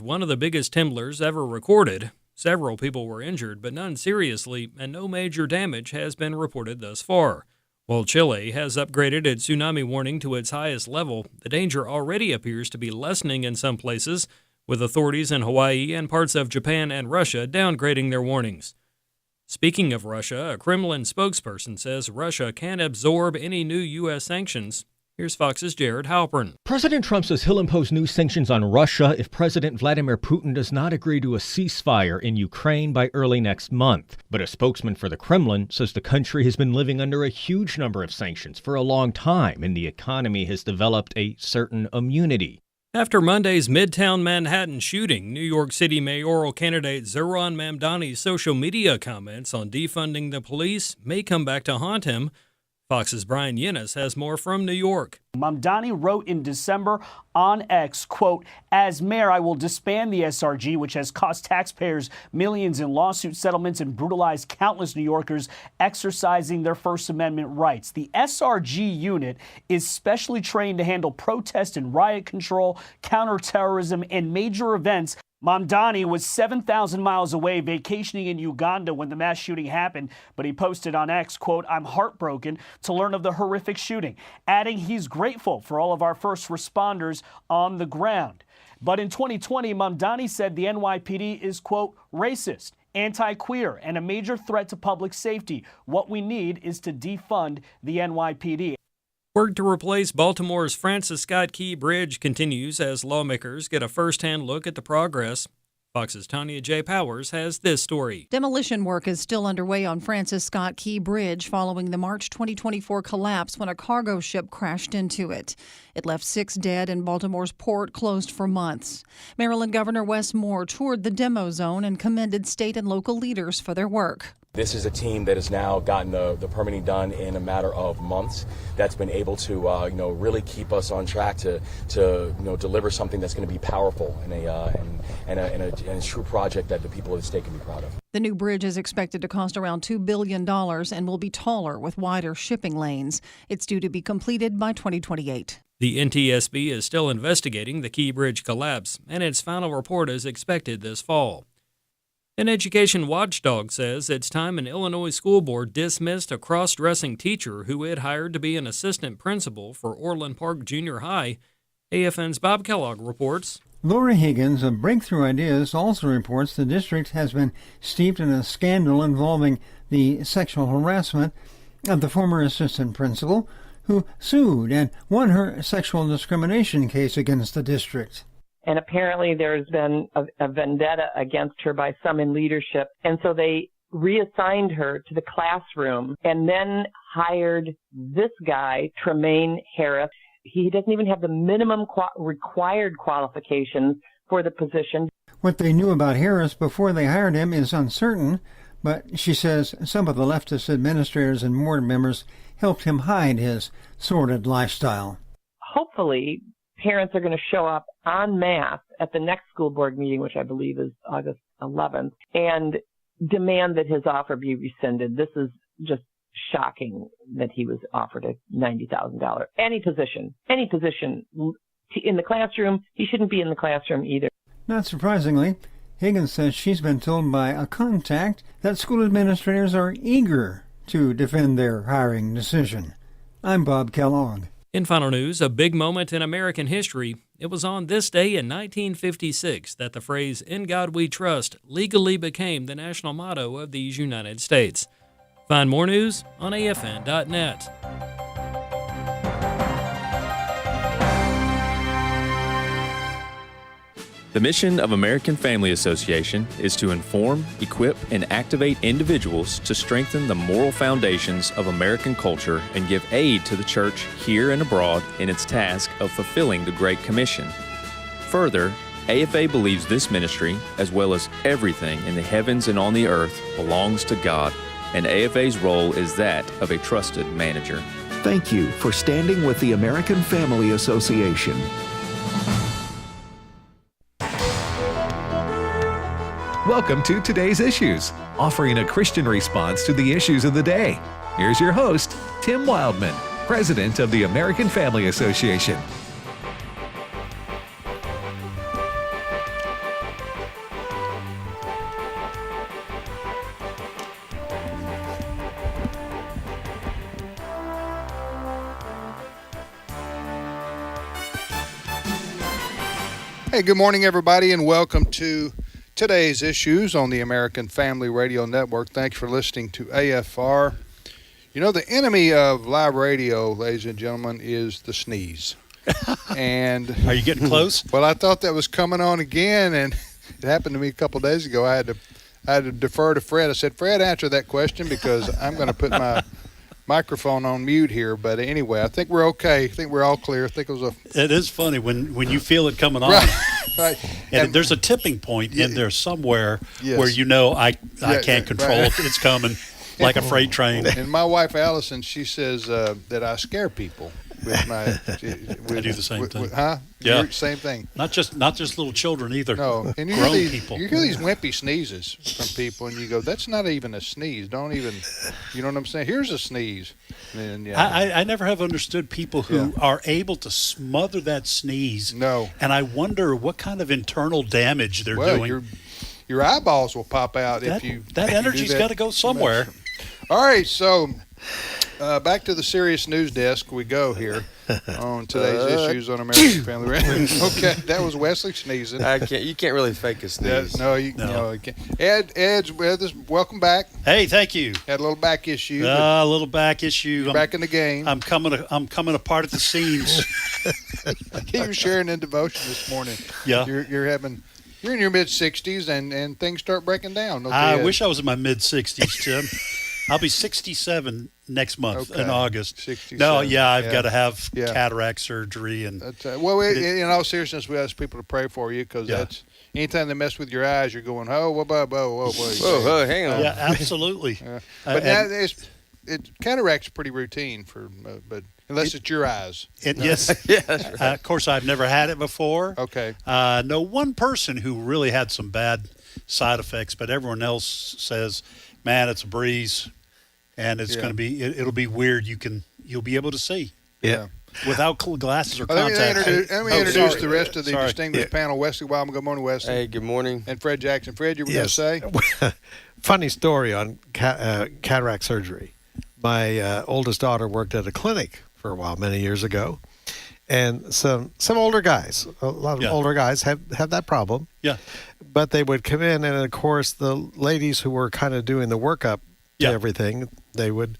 one of the biggest tumblers ever recorded. Several people were injured, but none seriously, and no major damage has been reported thus far. While Chile has upgraded its tsunami warning to its highest level, the danger already appears to be lessening in some places, with authorities in Hawaii and parts of Japan and Russia downgrading their warnings. Speaking of Russia, a Kremlin spokesperson says Russia can't absorb any new U.S. sanctions. Here's Fox's Jared Halpern. President Trump says he'll impose new sanctions on Russia if President Vladimir Putin does not agree to a ceasefire in Ukraine by early next month. But a spokesman for the Kremlin says the country has been living under a huge number of sanctions for a long time, and the economy has developed a certain immunity. After Monday's Midtown Manhattan shooting, New York City mayoral candidate Zohran Mamdani's social media comments on defunding the police may come back to haunt him. Fox's Brian Yennis has more from New York. Mamdani wrote in December on X, quote, "As mayor, I will disband the SRG, which has cost taxpayers millions in lawsuit settlements and brutalized countless New Yorkers exercising their First Amendment rights. The SRG unit is specially trained to handle protest and riot control, counterterrorism, and major events." Mamdani was 7,000 miles away vacationing in Uganda when the mass shooting happened, but he posted on X, quote, "I'm heartbroken to learn of the horrific shooting," adding he's grateful for all of our first responders on the ground. But in 2020, Mamdani said the NYPD is, quote, "racist, anti-queer, and a major threat to public safety. What we need is to defund the NYPD." Work to replace Baltimore's Francis Scott Key Bridge continues as lawmakers get a first-hand look at the progress. Fox's Tanya J. Powers has this story. Demolition work is still underway on Francis Scott Key Bridge following the March 2024 collapse when a cargo ship crashed into it. It left 6 dead and Baltimore's port closed for months. Maryland Governor Wes Moore toured the demo zone and commended state and local leaders for their work. This is a team that has now gotten the permitting done in a matter of months. That's been able to, really keep us on track to deliver something that's going to be powerful and a true project that the people of the state can be proud of. The new bridge is expected to cost around $2 billion and will be taller with wider shipping lanes. It's due to be completed by 2028. The NTSB is still investigating the Key Bridge collapse, and its final report is expected this fall. An education watchdog says it's time an Illinois school board dismissed a cross-dressing teacher who it hired to be an assistant principal for Orland Park Junior High. AFN's Bob Kellogg reports. Lori Higgins of Breakthrough Ideas also reports the district has been steeped in a scandal involving the sexual harassment of the former assistant principal, who sued and won her sexual discrimination case against the district. And apparently there's been a vendetta against her by some in leadership. And so they reassigned her to the classroom and then hired this guy, Tremaine Harris. He doesn't even have the minimum required qualifications for the position. What they knew about Harris before they hired him is uncertain, but she says some of the leftist administrators and board members helped him hide his sordid lifestyle. Hopefully, parents are going to show up en masse at the next school board meeting, which I believe is August 11th, and demand that his offer be rescinded. This is just shocking that he was offered a $90,000. Any position in the classroom, he shouldn't be in the classroom either. Not surprisingly, Higgins says she's been told by a contact that school administrators are eager to defend their hiring decision. I'm Bob Kellogg. In final news, a big moment in American history. It was on this day in 1956 that the phrase, "In God We Trust," legally became the national motto of these United States. Find more news on AFN.net. The mission of American Family Association is to inform, equip, and activate individuals to strengthen the moral foundations of American culture and give aid to the church here and abroad in its task of fulfilling the Great Commission. Further, AFA believes this ministry, as well as everything in the heavens and on the earth, belongs to God, and AFA's role is that of a trusted manager. Thank you for standing with the American Family Association. Welcome to Today's Issues, offering a Christian response to the issues of the day. Here's your host, Tim Wildman, President of the American Family Association. Hey, good morning, everybody, and welcome to today's issues on the American Family Radio Network. Thanks for listening to AFR. You know, the enemy of live radio, ladies and gentlemen, is the sneeze. And are you getting close? Well, I thought that was coming on again, and it happened to me a couple of days ago. I had to defer to Fred. I said, Fred, answer that question because I'm going to put my microphone on mute here. But anyway, I think we're okay. I think we're all clear. I think it was It is funny when you feel it coming on. Right. And there's a tipping point in there somewhere Yes. where you know I can't control it. It's coming like a freight train. And my wife, Allison, she says that I scare people. With my, I do the same thing. Huh? Yeah. Same thing. Not just little children either. No. And grown people. You hear these wimpy sneezes from people, and you go, that's not even a sneeze. Don't even, you know what I'm saying? Here's a sneeze. And, yeah. I never have understood people who are able to smother that sneeze. No. And I wonder what kind of internal damage they're doing. Your eyeballs will pop out that, if you. That energy's got to go somewhere. All right, so back to the serious news desk we go here on today's issues on American Family Radio. Okay, that was Wesley sneezing. You can't really fake a sneeze. No, you can't. Ed's with us. Welcome back. Hey, thank you. Had a little back issue. A little back issue. You're back in the game. I'm coming apart at the seams. You were sharing in devotion this morning. Yeah. You're in your mid-60s and things start breaking down. Okay, I wish I was in my mid-60s, Tim. I'll be 67 next month in August. 67. No, I've got to have cataract surgery. And in all seriousness, we ask people to pray for you because that's anytime they mess with your eyes, you're going, whoa, hang on. Yeah, absolutely. But cataract's pretty routine but unless it's your eyes. Yes. Right. Of course, I've never had it before. Okay. No one person who really had some bad side effects, but everyone else says, man, it's a breeze, and it's going to be. It'll be weird. You'll be able to see. Yeah. Without glasses or contacts. Let me introduce the rest of the distinguished panel. Wesley Wildman. Good morning, Wesley. Hey, good morning. And Fred Jackson. Fred, you were going to say? Funny story on cataract surgery. My oldest daughter worked at a clinic for a while, many years ago, and some older guys, a lot of older guys have that problem. Yeah. But they would come in, and of course, the ladies who were kind of doing the workup to everything, they would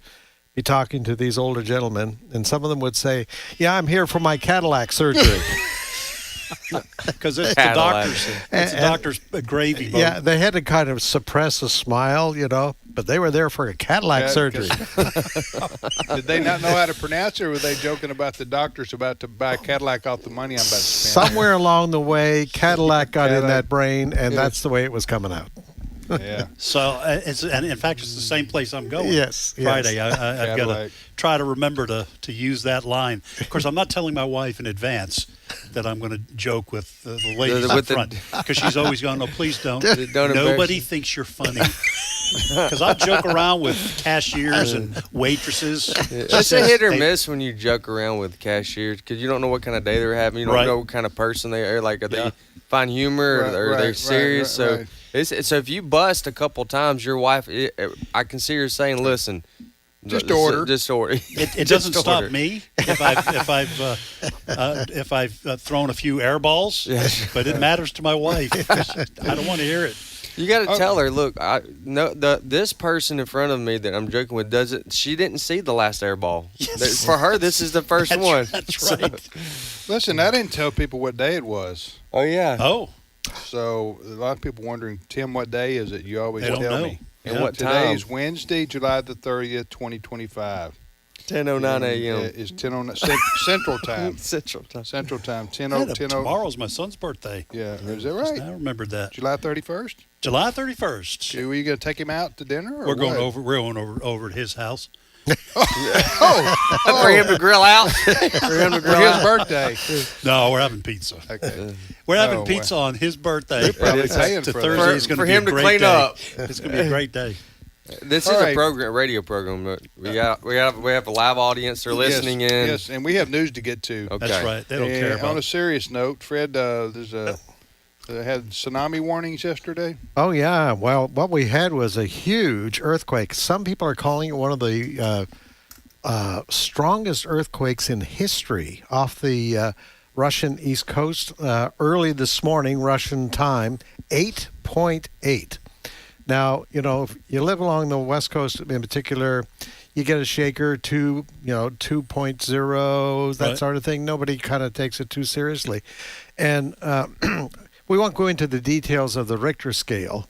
be talking to these older gentlemen, and some of them would say, "Yeah, I'm here for my Cadillac surgery." Because it's the doctor's. It's the doctor's gravy boat. Yeah, they had to kind of suppress a smile, but they were there for a Cadillac surgery. Did they not know how to pronounce it, or were they joking about the doctor's about to buy a Cadillac off the money I'm about to spend? Somewhere along the way, Cadillac got in that brain, and that's the way it was coming out. Yeah. So, and in fact, it's the same place I'm going. Yes. Friday. I've got to try to remember to use that line. Of course, I'm not telling my wife in advance that I'm going to joke with the ladies up front because she's always going, no, please don't. Nobody thinks you're funny. Because I joke around with cashiers and waitresses. It's a hit or miss when you joke around with cashiers because you don't know what kind of day they're having. You don't know what kind of person they are. Like, are they find humor or are they serious? So if you bust a couple times, your wife, I can see her saying, listen. Just order. It doesn't stop me if I've thrown a few air balls, but it matters to my wife. I don't want to hear it. You got to tell her, look, this person in front of me that I'm joking with she didn't see the last air ball. Yes. For her, this is the first one. That's right. Listen, I didn't tell people what day it was. Oh, yeah. Oh. So a lot of people wondering, Tim, what day is it? You always tell me. And what time? Today is Wednesday, July the 30th, 2025. 10:09 a.m. It's 10:09 Central Time. Central Time. 10:00. Tomorrow's my son's birthday. Yeah, is that right? I remembered that. July 31st. July 31st. Are you going to take him out to dinner? Or We're going over at his house. For him to grill out. For his birthday. No, we're having pizza. Okay. We're having pizza on his birthday. You're probably paying to for Thursday. that. It's going for to be him a to great clean day. up. It's going to be a great day. This is a radio program. We have a live audience. They're listening in. Yes, and we have news to get to. Okay. That's right. They don't care about. On a serious note, Fred, they had tsunami warnings yesterday. Oh, yeah. Well, what we had was a huge earthquake. Some people are calling it one of the strongest earthquakes in history off the Russian East Coast, early this morning, Russian time, 8.8. Now, if you live along the West Coast in particular, you get a shaker, 2.0, that sort of thing. Nobody kind of takes it too seriously. And we won't go into the details of the Richter scale,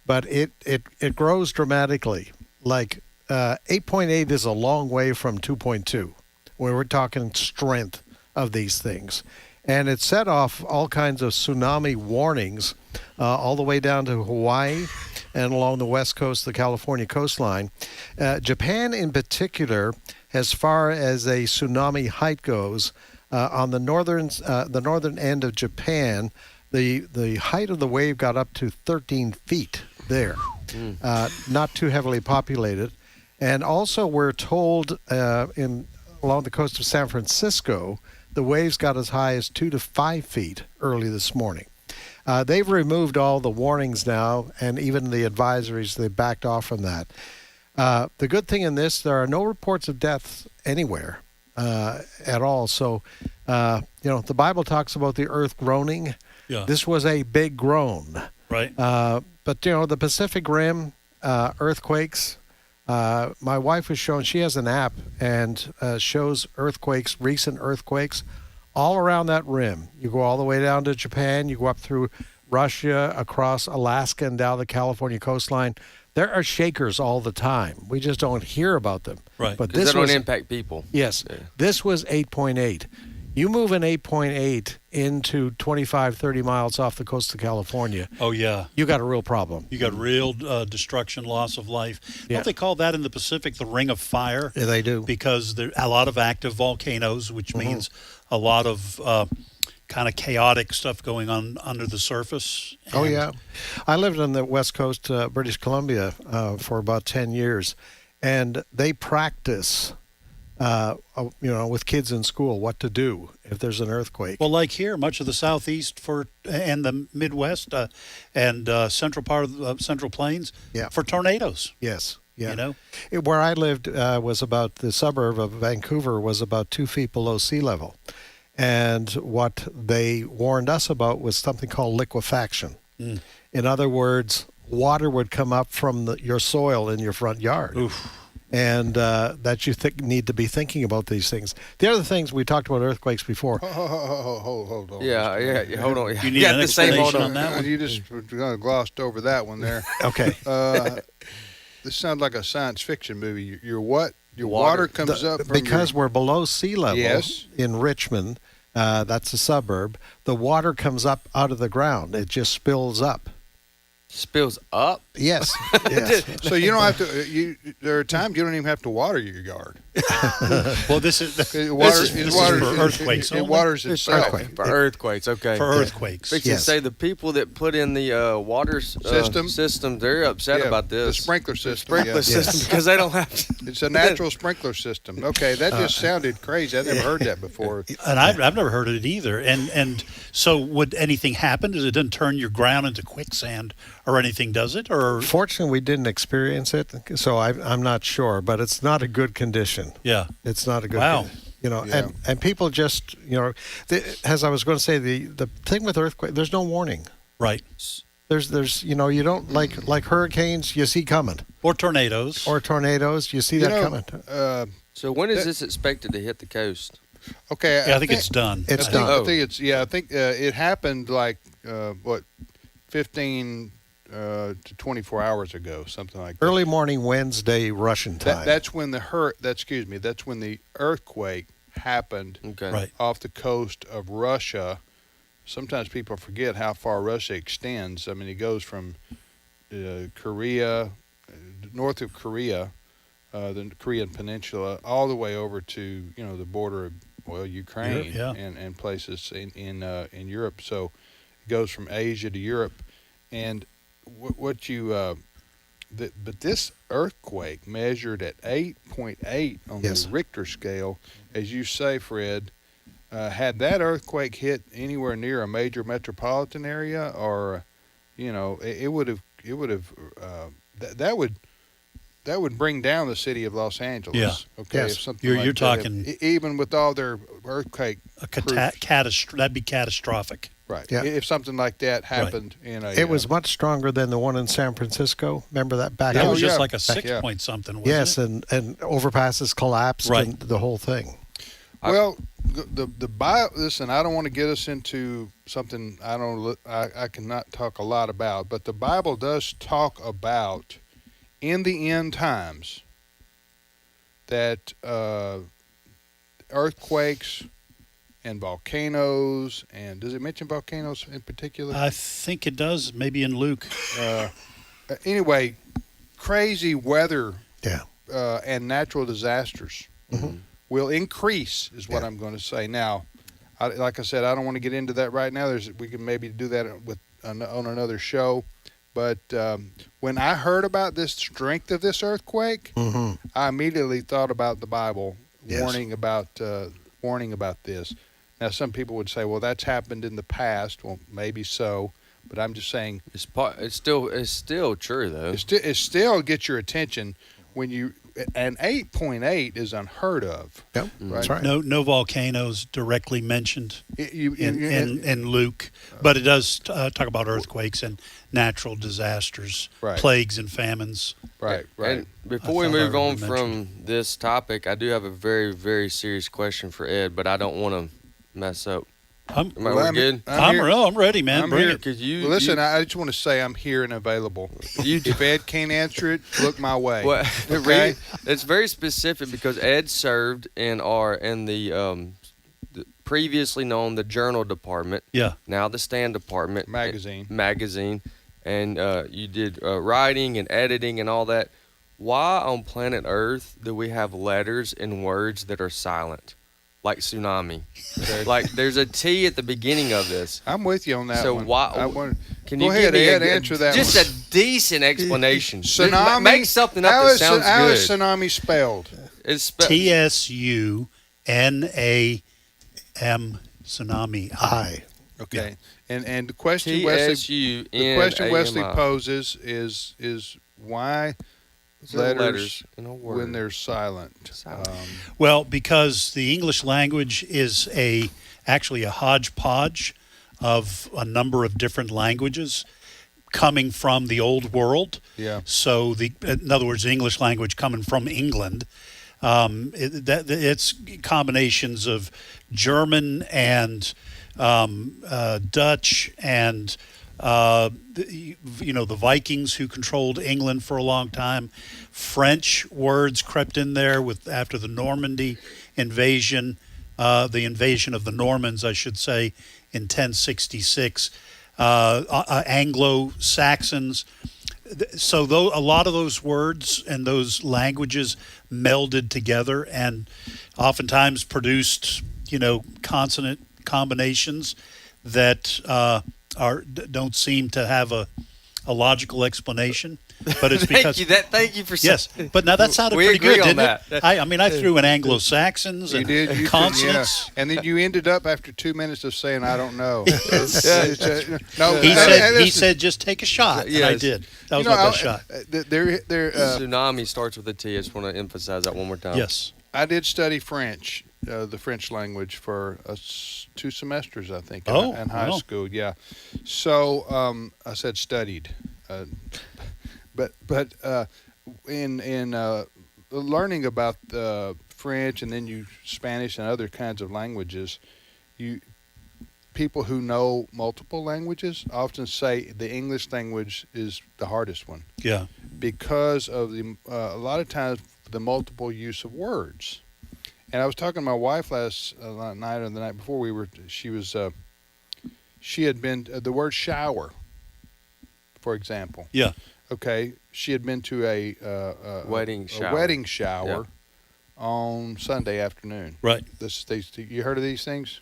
but it grows dramatically. Like 8.8 is a long way from 2.2, where we're talking strength of these things. And it set off all kinds of tsunami warnings all the way down to Hawaii and along the west coast, the California coastline. Japan in particular, as far as a tsunami height goes, on the northern end of Japan, the height of the wave got up to 13 feet there. Not too heavily populated. And also we're told along the coast of San Francisco, the waves got as high as 2 to 5 feet early this morning. They've removed all the warnings now, and even the advisories, they backed off from that. The good thing in this, there are no reports of deaths anywhere at all. So, the Bible talks about the earth groaning. Yeah. This was a big groan. Right. But, the Pacific Rim, earthquakes, my wife was showing, she has an app and shows earthquakes, recent earthquakes, all around that rim. You go all the way down to Japan, you go up through Russia, across Alaska and down the California coastline. There are shakers all the time. We just don't hear about them. Right. But this don't impact people. Yes. Yeah. This was 8.8. You move an 8.8 into 25, 30 miles off the coast of California. Oh, yeah. You got a real problem. You got real destruction, loss of life. Yeah. Don't they call that in the Pacific the Ring of Fire? Yeah, they do. Because there are a lot of active volcanoes, which means a lot of kind of chaotic stuff going on under the surface. Oh, yeah. I lived on the west coast, British Columbia, for about 10 years, and they practice with kids in school, what to do if there's an earthquake. Well, like here, much of the southeast and the Midwest and central part of the Central Plains for tornadoes. Yes. Yeah. Where I lived was about the suburb of Vancouver was about 2 feet below sea level. And what they warned us about was something called liquefaction. In other words, water would come up from your soil in your front yard. Oof. And that you need to be thinking about these things. The other things, we talked about earthquakes before. Hold on. Yeah, hold on. You need an explanation on that one? You just glossed over that one there. Okay. This sounds like a science fiction movie. Your what? Your water comes up from because we're below sea level. Yes. In Richmond, that's a suburb. The water comes up out of the ground. It just spills up. Spills up? Yes. So you don't have to. There are times you don't even have to water your yard. Well, this is for earthquakes. It waters itself. For earthquakes, okay. For earthquakes. We can say the people that put in the water system, they're upset about this. The sprinkler system. Because they don't have to. It's a natural sprinkler system. Okay, that just sounded crazy. I've never heard that before. And I've never heard of it either. And so would anything happen? Does it doesn't turn your ground into quicksand or anything, does it? Or fortunately, we didn't experience it, so I'm not sure. But it's not a good condition. Yeah, it's not a good. Wow. And people just as I was going to say, the thing with earthquake, there's no warning. Right. There's you don't like hurricanes you see coming. Or tornadoes. You see that coming. So when is this expected to hit the coast? Okay. Yeah, I think it's done. It's done. I think it happened 15 to 24 hours ago, something like that. Early morning Wednesday Russian time. That's when that's when the earthquake happened off the coast of Russia. Sometimes people forget how far Russia extends. I mean, it goes from Korea, north of Korea, the Korean Peninsula, all the way over to the border of Ukraine and places in Europe. So it goes from Asia to Europe, and but this earthquake measured at 8.8 on the Richter scale, as you say, Fred. Had that earthquake hit anywhere near a major metropolitan area, or it would have that would that would bring down the city of Los Angeles. Yeah. Okay. Yes. If something You're like talking that, even with all their earthquake. That'd be catastrophic. Right. Yeah. If something like that happened in a. It was much stronger than the one in San Francisco. Remember that back? That was just like a 6-point something. Wasn't yes, it? and overpasses collapsed. Right. And the whole thing. Well, the Bible. Listen, I don't want to get us into something I cannot talk a lot about, but the Bible does talk about in the end times that earthquakes and volcanoes, and does it mention volcanoes in particular? I think it does. Maybe in Luke. Anyway, crazy weather and natural disasters will increase, is what I'm going to say. Now, like I said, I don't want to get into that right now. We can maybe do that on another show. But when I heard about this strength of this earthquake, I immediately thought about the Bible warning about this. Now, some people would say, "Well, that's happened in the past." Well, maybe so, but I'm just saying it's still true though. It still gets your attention when you. And 8.8 is unheard of. Yep, that's right. No volcanoes directly mentioned in Luke, but it does talk about earthquakes and natural disasters, plagues and famines. Right. And before we move on from this topic, I do have a very, very serious question for Ed, but I don't want to mess up. I'm good? I'm ready, man. Bring it. Listen, I just want to say I'm here and available. If Ed can't answer it, look my way. Well, okay? It's very specific because Ed served in the previously known the Journal Department. Yeah. Now the Stand Department. Magazine. And you did writing and editing and all that. Why on planet Earth do we have letters and words that are silent? Like tsunami. Like there's a T at the beginning of this. I'm with you on that one. So why? Can you go ahead, give me answer that just one. a decent explanation? Tsunami. Make something up that sounds good. How is tsunami spelled? It's TSUNAM tsunami. I. Okay. And the question Wesley poses is why letters when they're silent. Well, because the English language is actually a hodgepodge of a number of different languages coming from the Old World. Yeah. So in other words, the English language coming from England. It's combinations of German and Dutch and the Vikings who controlled England for a long time. French words crept in there after the Normandy invasion, the invasion of the Normans, I should say, in 1066. Anglo-Saxons. So a lot of those words and those languages melded together and oftentimes produced, consonant combinations that don't seem to have a logical explanation. But it's because thank you for yes. But now that sounded pretty good, didn't it? I threw in Anglo-Saxons and consonants. Yeah. And then you ended up after 2 minutes of saying I don't know. He said just take a shot. Yes. And I did. That was my best shot. Tsunami starts with a T. I just want to emphasize that one more time. Yes. I did study French, the French language, for 2 semesters, I think, in high school. Yeah. So I said studied. But in learning about French and then Spanish and other kinds of languages, people who know multiple languages often say the English language is the hardest one. Yeah. Because of a lot of times the multiple use of words. And I was talking to my wife last night or the night before. She had been the word shower, for example. Yeah. Okay, she had been to a wedding shower on Sunday afternoon. Right. You heard of these things?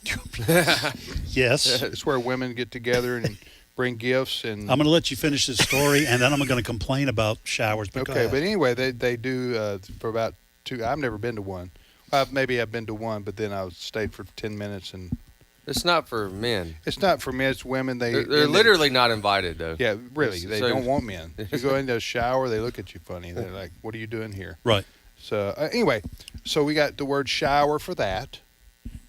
Yes. It's where women get together and bring gifts. And I'm going to let you finish this story, and then I'm going to complain about showers. But okay, but anyway, they do for about 2. I've never been to one. Maybe I've been to one, but then I stayed for 10 minutes and It's not for men. It's not for men. It's women. They're literally not invited, though. Yeah, really. They don't want men. You go into a shower, they look at you funny. They're like, "What are you doing here?" Right. So anyway, so we got the word shower for that.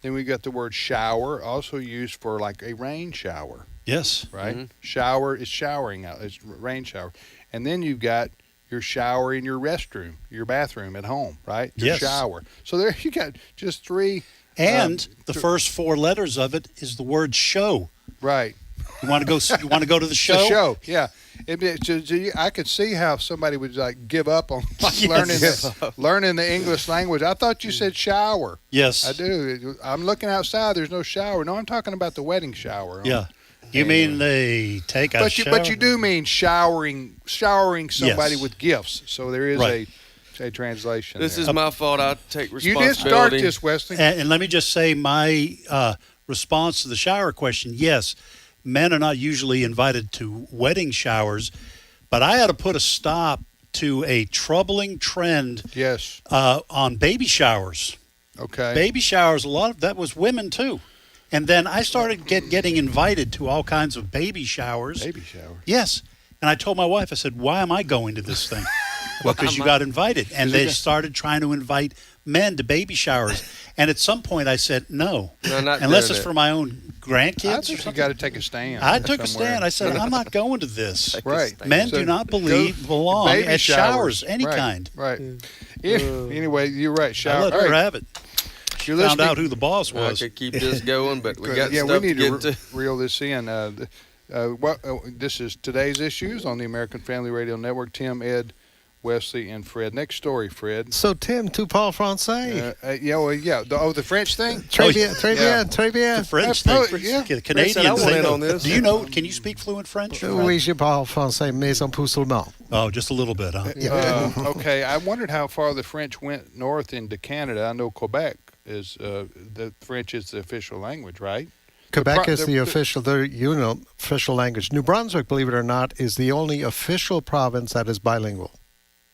Then we got the word shower, also used for like a rain shower. Yes. Right. Shower is showering out. It's rain shower. And then you've got your shower in your restroom, your bathroom at home, right? Your shower. So there you got just three. And the first four letters of it is the word show. Right. You want to go? You want to go to the show? The show, yeah. I could see how somebody would like give up on learning the English language. I thought you said shower. Yes, I do. I'm looking outside. There's no shower. No, I'm talking about the wedding shower. Yeah. You mean they take a shower? But you do mean showering somebody with gifts. So there is a translation. This is my fault. I take responsibility. You did start this, Wesley. And let me just say my response to the shower question, yes, men are not usually invited to wedding showers, but I had to put a stop to a troubling trend on baby showers. Okay. Baby showers, a lot of that was women too. And then I started getting invited to all kinds of baby showers. Baby showers? Yes. And I told my wife, I said, why am I going to this thing? Well, because you got invited. And they started trying to invite men to baby showers. And at some point I said, no unless it's for my own grandkids. I think you got to take a stand. I took a stand. I said, I'm not going to this. Right. Men do not belong at showers, any kind. Right. Anyway, you're right. Shower. I let her have it. You're found out who the boss was. I could keep this going, but we got stuff we need to get to. Reel this in. This is today's issues on the American Family Radio Network. Tim, Ed, Wesley, and Fred. Next story, Fred. So, Tim, tu parles français? The French thing? Très bien. The French thing. The Canadian I want in on this. Do you know, can you speak fluent French? Oui, je parle français, mais un peu seulement. Oh, just a little bit, huh? Okay, I wondered how far the French went north into Canada. I know Quebec is, the French is the official language, right? Quebec is the official language. New Brunswick, believe it or not, is the only official province that is bilingual.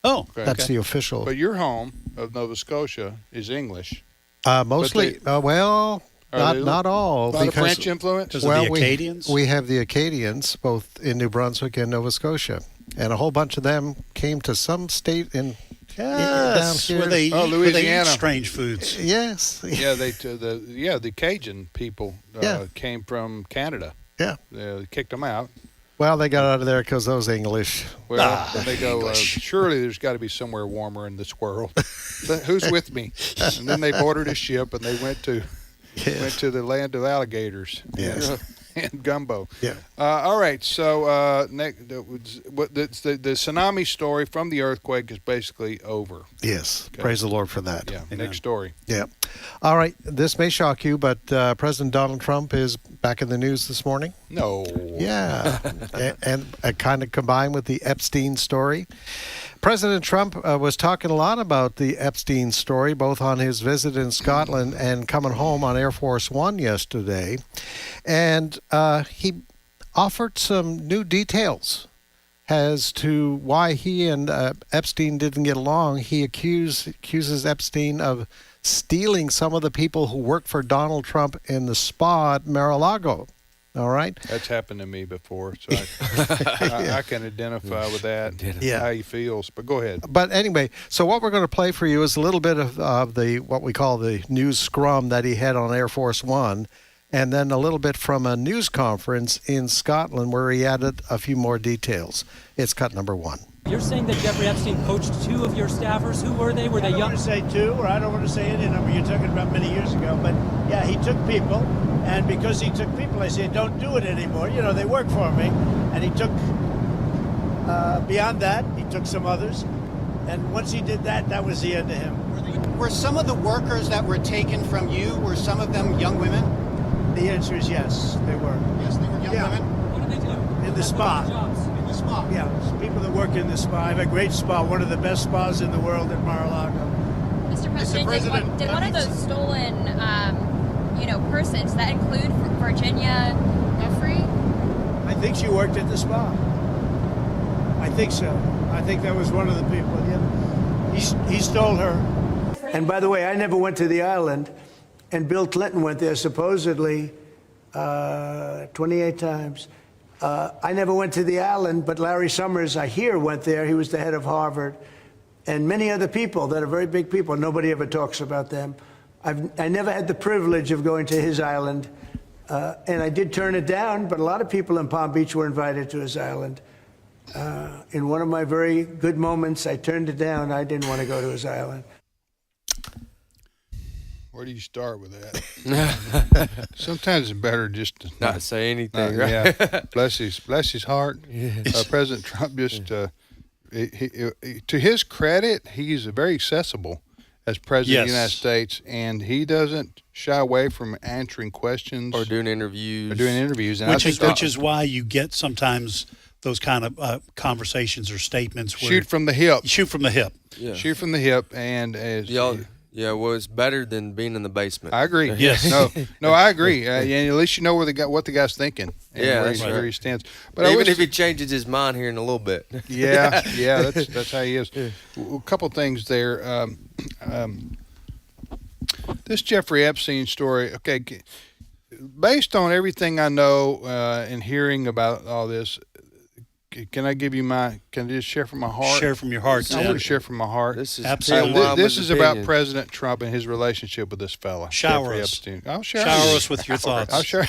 Oh, that's the official. But your home of Nova Scotia is English. Mostly, not all. A lot of French influence? Because of the Acadians? We have the Acadians, both in New Brunswick and Nova Scotia. And a whole bunch of them came to some state down here. Where they Louisiana. eat strange foods. Yes. The Cajun people came from Canada. Yeah. They kicked them out. Well, they got out of there because those English. Well, they go, surely there's got to be somewhere warmer in this world. Who's with me? And then they boarded a ship and they went to the land of alligators. Yes. And gumbo. Yeah. All right. So the tsunami story from the earthquake is basically over. Yes. Okay. Praise the Lord for that. Yeah. Next story. Yeah. All right. This may shock you, but President Donald Trump is back in the news this morning. No. Yeah. and kind of combined with the Epstein story. President Trump was talking a lot about the Epstein story, both on his visit in Scotland and coming home on Air Force One yesterday. And he offered some new details as to why he and Epstein didn't get along. He accuses Epstein of stealing some of the people who worked for Donald Trump in the spa at Mar-a-Lago. All right. That's happened to me before, so I can identify with that, how he feels. But go ahead. But anyway, so what we're going to play for you is a little bit of the what we call the news scrum that he had on Air Force One, and then a little bit from a news conference in Scotland where he added a few more details. It's cut number one. You're saying that Jeffrey Epstein poached two of your staffers. Who were they? Were they young? I don't want to say two, or I don't want to say any number. You're talking about many years ago. But, yeah, he took people, and because he took people, I said, don't do it anymore. You know, they work for me. And he took, beyond that, he took some others. And once he did that, that was the end of him. Were some of the workers that were taken from you, were some of them young women? The answer is yes, they were. Yes, they were young women? What did they do? In the spa. In the spa? Yeah, people that work in the spa. I have a great spa, one of the best spas in the world at Mar-a-Lago. Mr. President, did one of those stolen, persons, that include Virginia Jeffrey? I think she worked at the spa. I think so. I think that was one of the people. Yeah. He stole her. And by the way, I never went to the island, and Bill Clinton went there supposedly 28 times. I never went to the island, but Larry Summers, I hear, went there. He was the head of Harvard. And many other people that are very big people. Nobody ever talks about them. I never had the privilege of going to his island. And I did turn it down, but a lot of people in Palm Beach were invited to his island. In one of my very good moments, I turned it down. I didn't want to go to his island. Where do you start with that? Sometimes it's better just to not say anything. Right? Yeah, bless his heart. Yes. President Trump just, to his credit, he's very accessible as president of the United States, and he doesn't shy away from answering questions or doing interviews. And which is why you get sometimes those kind of conversations or statements where shoot from the hip. Shoot from the hip. Yeah. Shoot from the hip, and yeah, well, it's better than being in the basement. I agree. Yes. No, I agree. And at least you know what the guy's thinking. And where he stands. But even if he changes his mind here in a little bit. Yeah, that's how he is. A couple things there. This Jeffrey Epstein story. Okay, based on everything I know and hearing about all this. Can I just share from my heart? Share from your heart. I want to share from my heart. This is absolutely. This is about President Trump and his relationship with this fella. Shower us. I'll shower us with your thoughts. I'll share.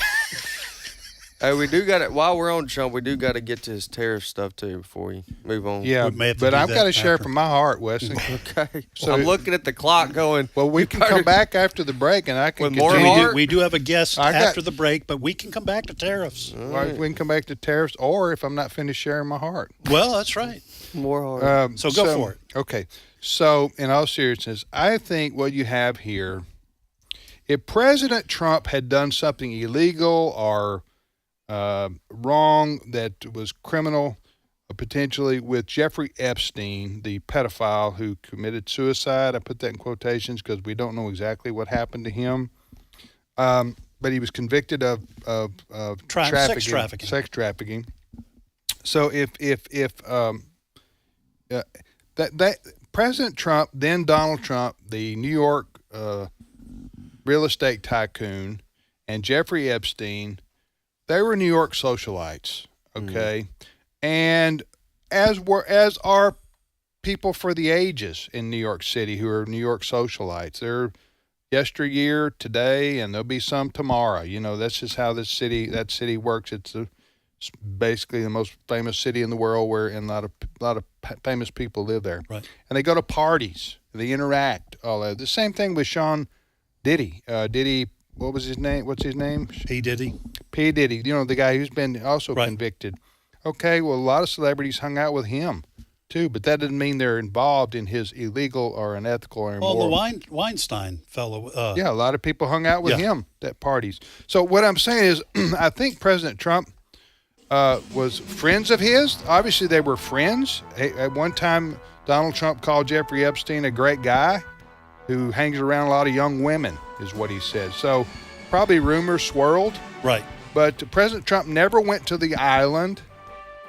Hey, we do got it. While we're on Trump, we do got to get to his tariff stuff too before we move on. Yeah, but I've got to share from my heart, Wesley. Okay. So I'm looking at the clock, going. Well, we can come back after the break, and I can continue. We do have a guest after the break, but we can come back to tariffs. Right. We can come back to tariffs, or if I'm not finished sharing my heart. Well, that's right. More hard. So go for it. Okay. So, in all seriousness, I think what you have here, if President Trump had done something illegal or wrong that was criminal, potentially, with Jeffrey Epstein, the pedophile who committed suicide. I put that in quotations because we don't know exactly what happened to him. But he was convicted of sex trafficking. So if that President Trump, then Donald Trump, the New York real estate tycoon, and Jeffrey Epstein, they were New York socialites, okay? And as are people for the ages in New York City who are New York socialites. They're yesteryear, today, and there'll be some tomorrow. You know, that's just how that city works. It's basically the most famous city in the world, where a lot of famous people live there. Right. And they go to parties. They interact. All that. The same thing with Sean Diddy. What was his name? What's his name? P. Diddy. P. Diddy. You know, the guy who's been also convicted. Okay, well, a lot of celebrities hung out with him, too, but that doesn't mean they're involved in his illegal or unethical or immoral. Oh, the Weinstein fellow. Yeah, a lot of people hung out with him at parties. So what I'm saying is, I think President Trump was friends of his. Obviously, they were friends. At one time, Donald Trump called Jeffrey Epstein a great guy who hangs around a lot of young women, is what he said. So probably rumors swirled. Right. But President Trump never went to the island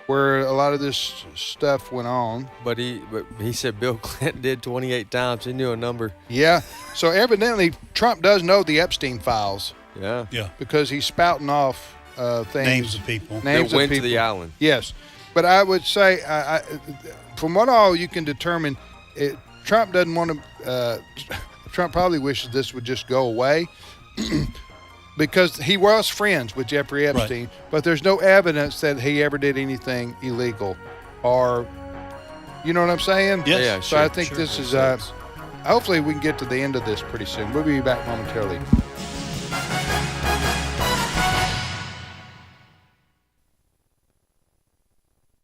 where a lot of this stuff went on. But he said Bill Clinton did 28 times. He knew a number. Yeah. So evidently Trump does know the Epstein files. Yeah. Yeah. Because he's spouting off things. Names of people. That went to the island. Yes. But I would say, from what all you can determine, Trump doesn't want to. Trump probably wishes this would just go away because he was friends with Jeffrey Epstein, but there's no evidence that he ever did anything illegal, or, you know what I'm saying? Yes. Yeah, so I think this is. Hopefully, we can get to the end of this pretty soon. We'll be back momentarily.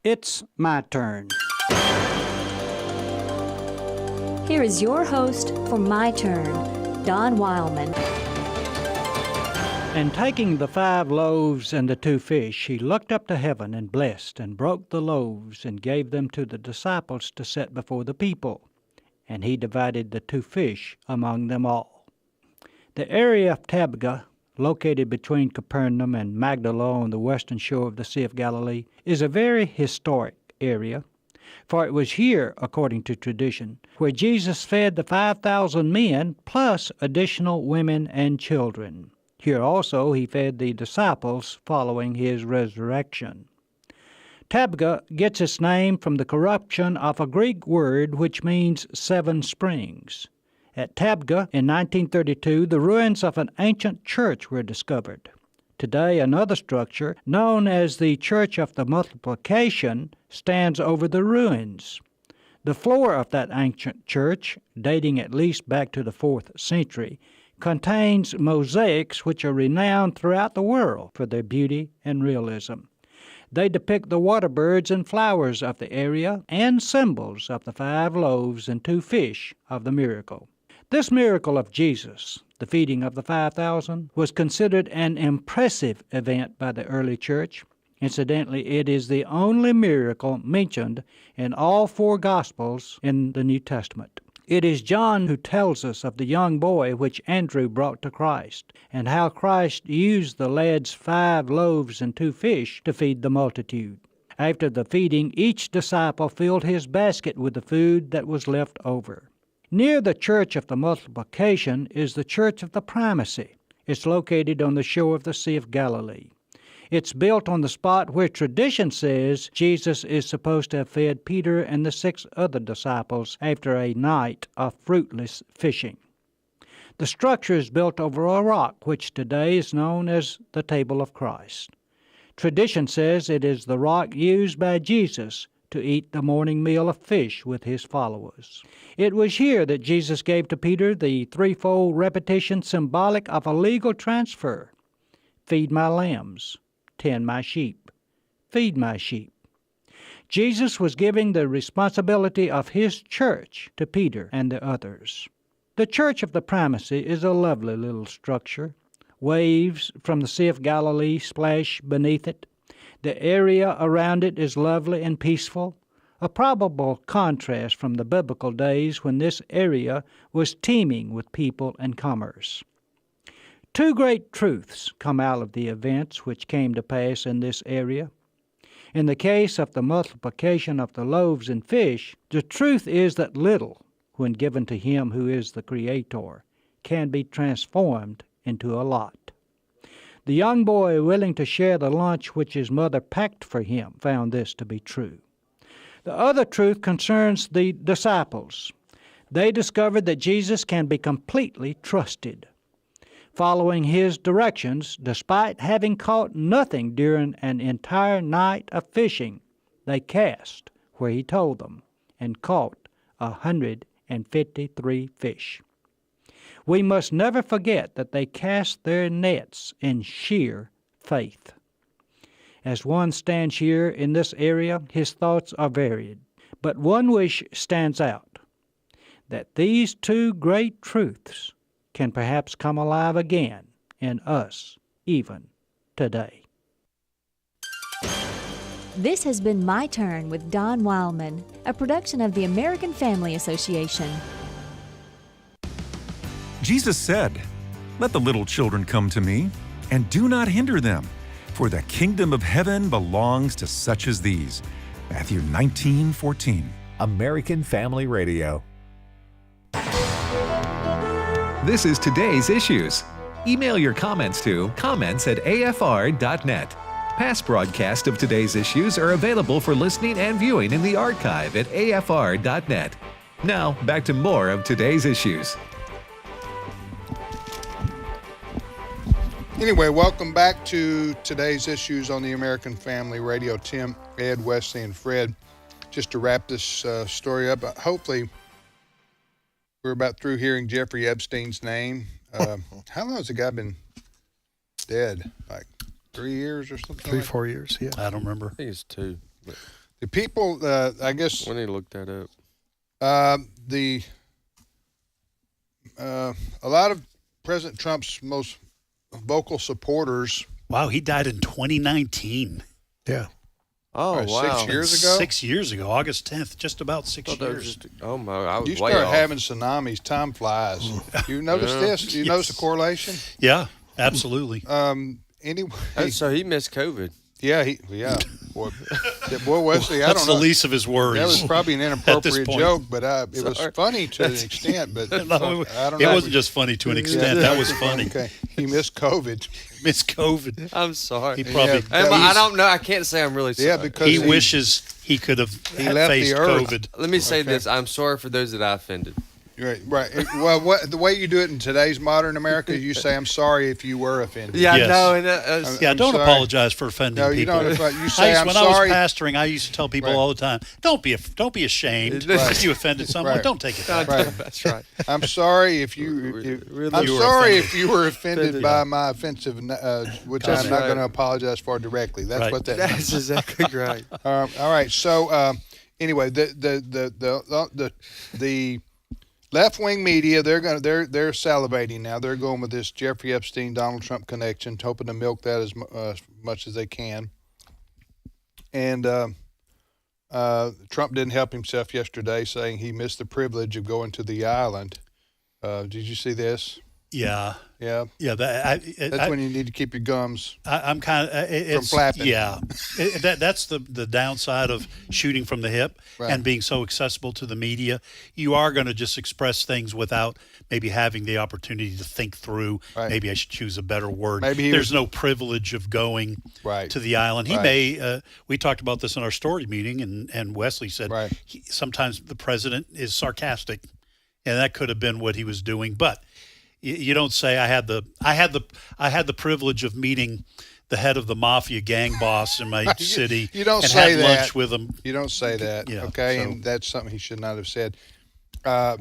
It's my turn. Here is your host for My Turn, Don Wildman. And taking the 5 loaves and the 2 fish, he looked up to heaven and blessed and broke the loaves and gave them to the disciples to set before the people. And he divided the 2 fish among them all. The area of Tabgha, located between Capernaum and Magdala on the western shore of the Sea of Galilee, is a very historic area. For it was here, according to tradition, where Jesus fed the 5,000 men plus additional women and children. Here also he fed the disciples following his resurrection. Tabgha gets its name from the corruption of a Greek word which means 7 springs. At Tabgha in 1932, the ruins of an ancient church were discovered. Today, another structure, known as the Church of the Multiplication, stands over the ruins. The floor of that ancient church, dating at least back to the 4th century, contains mosaics which are renowned throughout the world for their beauty and realism. They depict the water birds and flowers of the area and symbols of the 5 loaves and 2 fish of the miracle. This miracle of Jesus, the feeding of the 5,000, was considered an impressive event by the early church. Incidentally, it is the only miracle mentioned in all 4 Gospels in the New Testament. It is John who tells us of the young boy which Andrew brought to Christ, and how Christ used the lad's 5 loaves and 2 fish to feed the multitude. After the feeding, each disciple filled his basket with the food that was left over. Near the Church of the Multiplication is the Church of the Primacy. It's located on the shore of the Sea of Galilee. It's built on the spot where tradition says Jesus is supposed to have fed Peter and the 6 other disciples after a night of fruitless fishing. The structure is built over a rock which today is known as the Table of Christ. Tradition says it is the rock used by Jesus to eat the morning meal of fish with his followers. It was here that Jesus gave to Peter the 3-fold repetition symbolic of a legal transfer. Feed my lambs. Tend my sheep. Feed my sheep. Jesus was giving the responsibility of his church to Peter and the others. The Church of the Primacy is a lovely little structure. Waves from the Sea of Galilee splash beneath it. The area around it is lovely and peaceful, a probable contrast from the biblical days when this area was teeming with people and commerce. 2 great truths come out of the events which came to pass in this area. In the case of the multiplication of the loaves and fish, the truth is that little, when given to him who is the Creator, can be transformed into a lot. The young boy willing to share the lunch which his mother packed for him found this to be true. The other truth concerns the disciples. They discovered that Jesus can be completely trusted. Following his directions, despite having caught nothing during an entire night of fishing, they cast where he told them and caught 153 fish. We must never forget that they cast their nets in sheer faith. As one stands here in this area, his thoughts are varied, but one wish stands out, that these 2 great truths can perhaps come alive again in us, even today. This has been My Turn with Don Wildman, a production of the American Family Association. Jesus said, "Let the little children come to me, and do not hinder them, for the kingdom of heaven belongs to such as these." Matthew 19:14. American Family Radio. This is Today's Issues. Email your comments to comments@afr.net. Past broadcasts of Today's Issues are available for listening and viewing in the archive at afr.net. Now, back to more of Today's Issues. Anyway, welcome back to Today's Issues on the American Family Radio. Tim, Ed, Wesley, and Fred. Just to wrap this story up, hopefully we're about through hearing Jeffrey Epstein's name. How long has the guy been dead? Like 3 years or something? 3-4 years, yeah. I don't remember. I think it's 2. The people, I guess... When he looked that up. A lot of President Trump's most vocal supporters... Wow, he died in 2019. Yeah. Oh, wow. 6 years ago? 6 years ago, August 10th, just about 6 years. Oh, my, I was you way start off. having tsunamis, time flies. You notice this? You notice the correlation? Yeah, absolutely. Anyway. So he missed COVID. Yeah, Boy, Wesley, I don't know. That's the least of his worries. That was probably an inappropriate joke, but it was funny to an extent. But no, it wasn't just funny to an extent. That was funny. Okay. He missed COVID. Missed COVID. I'm sorry. He probably. I don't know. I can't say I'm really sorry. Yeah, because he wishes he could have left faced the earth. COVID. Let me say this. I'm sorry for those that I offended. Right. Well, the way you do it in today's modern America, you say, "I'm sorry if you were offended." Yeah, Yes. no, and don't sorry. apologize for offending No, people. you don't. You say, "I'm when sorry." I was pastoring, I used to tell people all the time, "Don't be ashamed if you offended someone. Right. Don't take it back." Right. That's right. I'm sorry if you. I'm sorry if you were offended by my offensive, which I'm not going to apologize for directly. That's what that means. That's exactly right. All right. So anyway, the left-wing media, they're salivating now. They're going with this Jeffrey Epstein, Donald Trump connection, hoping to milk that as much as they can. And Trump didn't help himself yesterday, saying he missed the privilege of going to the island. Did you see this? Yeah. Yeah. That's when you need to keep your gums. I'm kind of from flapping. Yeah, that's the downside of shooting from the hip and being so accessible to the media. You are going to just express things without maybe having the opportunity to think through. Right. Maybe I should choose a better word. Maybe there's no privilege of going to the island. He may. We talked about this in our story meeting, and Wesley said sometimes the president is sarcastic, and that could have been what he was doing, but. You don't say I had the privilege of meeting the head of the mafia gang boss in my city. You don't and say had that. lunch with him. You don't say that. Okay, and that's something he should not have said. But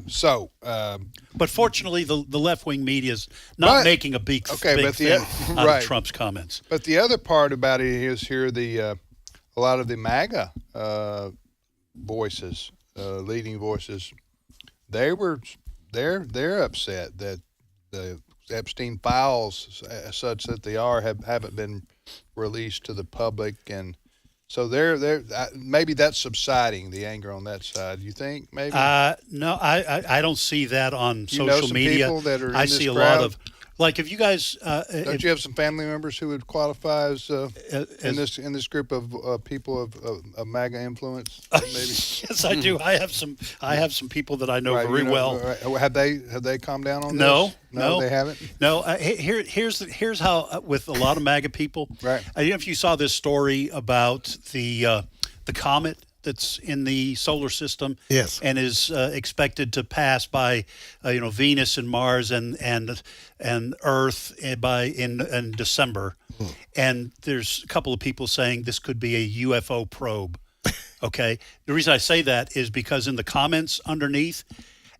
fortunately, the left wing media is not making a big thing out of Trump's comments. But the other part about it is here a lot of the MAGA voices, leading voices, they're upset that the Epstein files, such that they haven't been released to the public, and so they're maybe that's subsiding, the anger on that side. You think maybe? No, I don't see that on social media. People that are in I this see a crowd? lot of. Like if you guys, don't you have some family members who would qualify as in this group of people of MAGA influence? Maybe. Yes, I do. I have some people that I know very well. Have they calmed down on this? No, they haven't. No. Here's how with a lot of MAGA people. Right. If you saw this story about the comet that's in the solar system, yes, and is expected to pass by, Venus and Mars and Earth in December, and there's a couple of people saying this could be a UFO probe. Okay, the reason I say that is because in the comments underneath,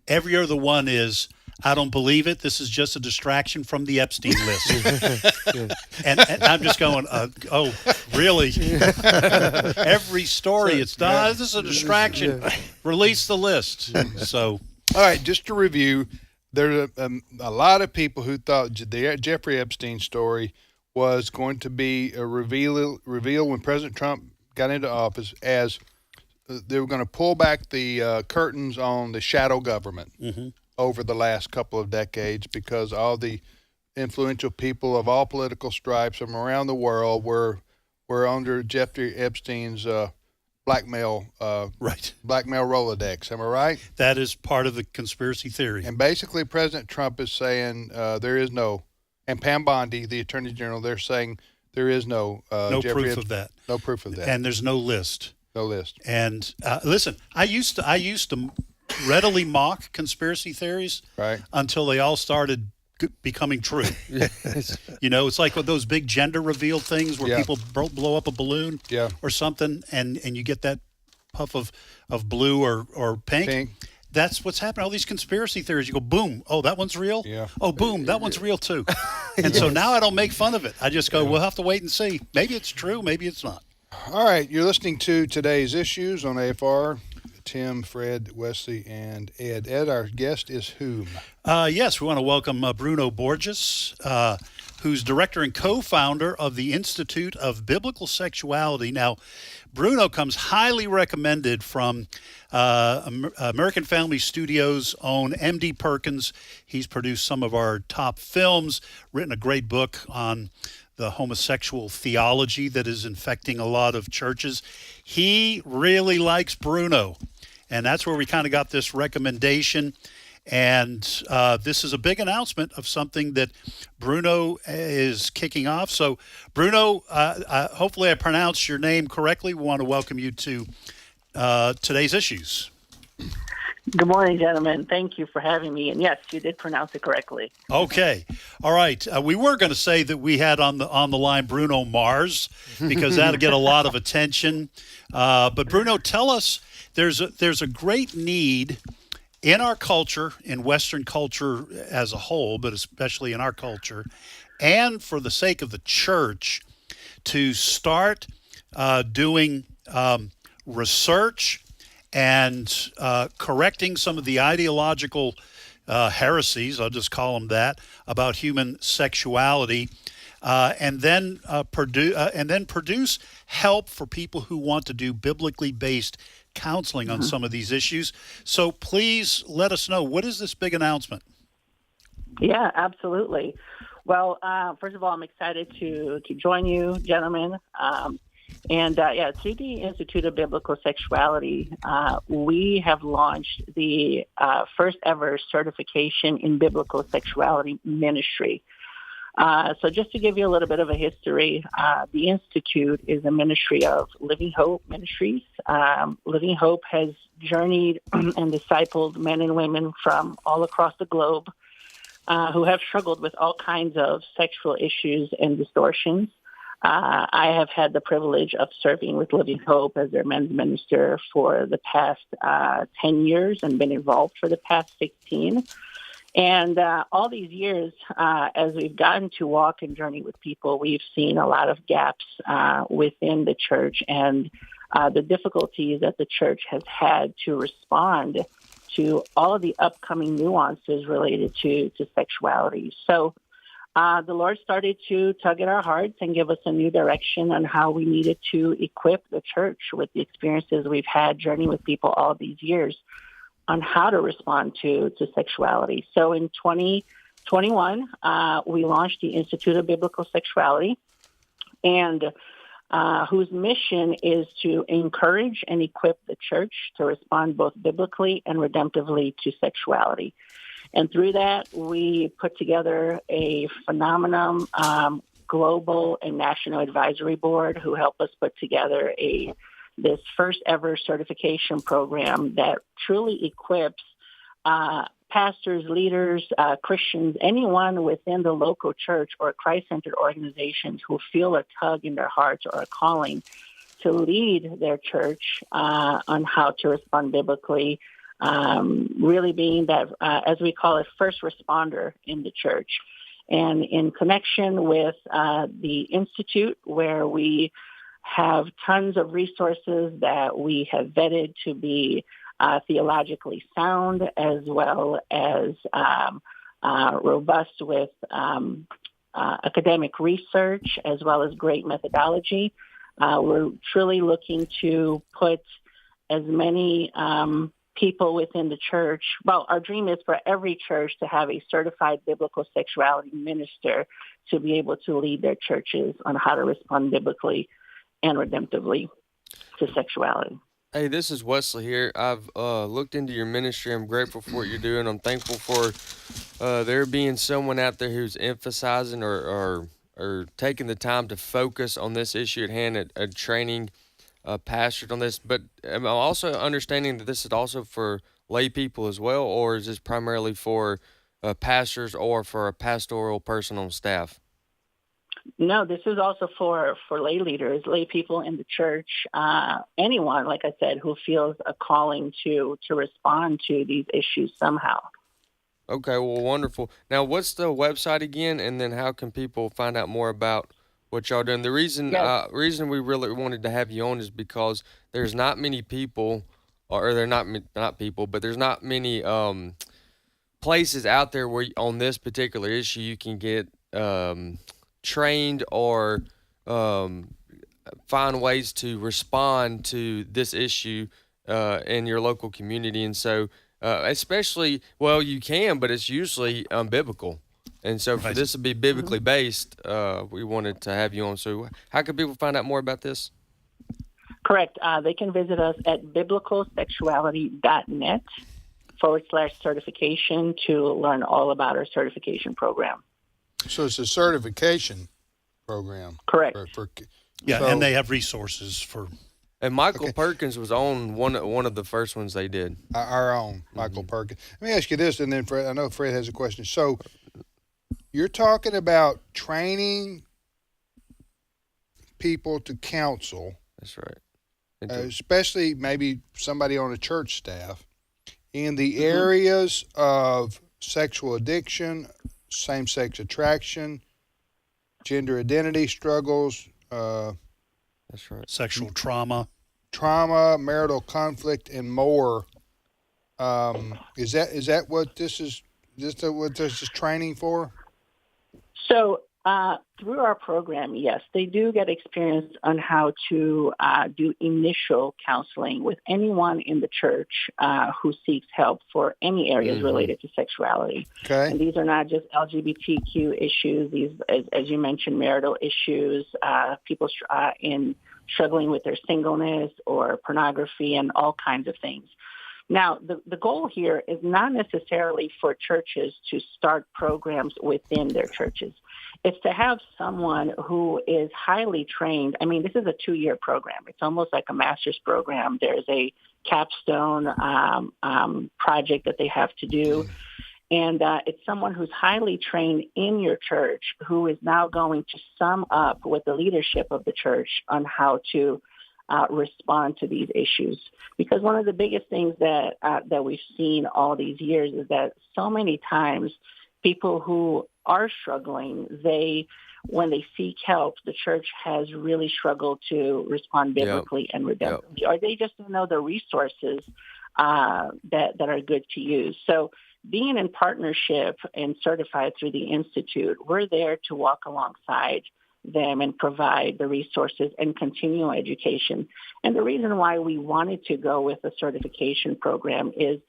every other one is, I don't believe it. This is just a distraction from the Epstein list. and I'm just going, oh, really? Every story, it's not. This is a distraction. Release the list. So, all right, just to review, there's a lot of people who thought the Jeffrey Epstein story was going to be a reveal when President Trump got into office, as they were going to pull back the curtains on the shadow government. Mm-hmm. Over the last couple of decades, because all the influential people of all political stripes from around the world were under Jeffrey Epstein's blackmail Rolodex. Am I right? That is part of the conspiracy theory. And basically, President Trump is saying there is no, and Pam Bondi, the Attorney General, they're saying there is no Jeffrey proof of that. No proof of that. And there's no list. No list. And listen, I used to readily mock conspiracy theories until they all started becoming true. It's like with those big gender reveal things where people blow up a balloon or something, and you get that puff of blue or pink. That's what's happening. All these conspiracy theories, you go, boom, oh, that one's real? Yeah. Oh, boom, that one's real too. And so now I don't make fun of it. I just go, we'll have to wait and see. Maybe it's true, maybe it's not. All right, you're listening to Today's Issues on AFR. Tim, Fred, Wesley, and Ed. Ed, our guest is whom? Yes, we want to welcome Bruno Borges, who's director and co-founder of the Institute of Biblical Sexuality. Now, Bruno comes highly recommended from American Family Studios' own M.D. Perkins. He's produced some of our top films, written a great book on the homosexual theology that is infecting a lot of churches. He really likes Bruno, and that's where we kind of got this recommendation. And this is a big announcement of something that Bruno is kicking off. So, Bruno, hopefully I pronounced your name correctly. We want to welcome you to today's issues. Good morning, gentlemen. Thank you for having me. And yes, you did pronounce it correctly. Okay. All right. We were going to say that we had on the line Bruno Mars, because that'll get a lot of attention. But Bruno, tell us, there's a great need in our culture, in Western culture as a whole, but especially in our culture, and for the sake of the church, to start doing research and correcting some of the ideological heresies, I'll just call them that, about human sexuality, and then produce help for people who want to do biblically based counseling on some of these issues. So please let us know, what is this big announcement? Yeah, absolutely. Well, first of all, I'm excited to join you, gentlemen. Through the Institute of Biblical Sexuality, we have launched the first ever certification in biblical sexuality ministry. So just to give you a little bit of a history, the Institute is a ministry of Living Hope Ministries. Living Hope has journeyed and discipled men and women from all across the globe who have struggled with all kinds of sexual issues and distortions. I have had the privilege of serving with Living Hope as their men's minister for the past 10 years and been involved for the past 16. And all these years, as we've gotten to walk and journey with people, we've seen a lot of gaps within the church and the difficulties that the church has had to respond to all of the upcoming nuances related to sexuality. So the Lord started to tug at our hearts and give us a new direction on how we needed to equip the church with the experiences we've had journeying with people all these years on how to respond to sexuality. So in 2021, we launched the Institute of Biblical Sexuality, and whose mission is to encourage and equip the church to respond both biblically and redemptively to sexuality. And through that, we put together a phenomenal global and national advisory board who helped us put together this first ever certification program that truly equips pastors, leaders, Christians, anyone within the local church or Christ-centered organizations who feel a tug in their hearts or a calling to lead their church on how to respond biblically, really being that, as we call it, first responder in the church. And in connection with the Institute, where we have tons of resources that we have vetted to be theologically sound, as well as robust with academic research, as well as great methodology. We're truly looking to put as many people within the church. Well, our dream is for every church to have a certified biblical sexuality minister to be able to lead their churches on how to respond biblically and redemptively to sexuality. Hey, this is Wesley here. I've looked into your ministry. I'm grateful for what you're doing. I'm thankful for there being someone out there who's emphasizing or taking the time to focus on this issue at hand, at training pastors on this. But I'm also understanding that this is also for lay people as well, or is this primarily for pastors or for a pastoral person on staff? No, this is also for lay leaders, lay people in the church, anyone, like I said, who feels a calling to respond to these issues somehow. Okay, well, wonderful. Now, what's the website again, and then how can people find out more about what y'all doing? The reason we really wanted to have you on is because there's not many people, or they're not people, but there's not many places out there where on this particular issue you can get trained or find ways to respond to this issue in your local community. And so especially, well, you can, but it's usually unbiblical. And so for this to be biblically based, we wanted to have you on. So how can people find out more about this? Correct. They can visit us at biblicalsexuality.net. /certification to learn all about our certification program. So it's a certification program. Correct. And they have resources for. And Michael Perkins was on one of the first ones they did. Our own Michael Perkins. Let me ask you this, and then Fred, I know Fred has a question. So you're talking about training people to counsel. That's right. Especially maybe somebody on a church staff in the areas of sexual addiction, same-sex attraction, gender identity struggles. That's right. Sexual trauma, marital conflict, and more. Is that what this is? Is this what this is training for? So through our program, yes, they do get experience on how to do initial counseling with anyone in the church who seeks help for any areas related to sexuality. Okay. And these are not just LGBTQ issues. These, as you mentioned, marital issues, people struggling with their singleness or pornography and all kinds of things. Now, the goal here is not necessarily for churches to start programs within their churches. It's to have someone who is highly trained. I mean, this is a 2-year program. It's almost like a master's program. There's a capstone project that they have to do. And it's someone who's highly trained in your church who is now going to sum up with the leadership of the church on how to respond to these issues. Because one of the biggest things that we've seen all these years is that so many times people who are struggling, when they seek help, the church has really struggled to respond biblically and redemptively, or they just don't know the resources that are good to use. So being in partnership and certified through the Institute, we're there to walk alongside them and provide the resources and continual education. And the reason why we wanted to go with a certification program is,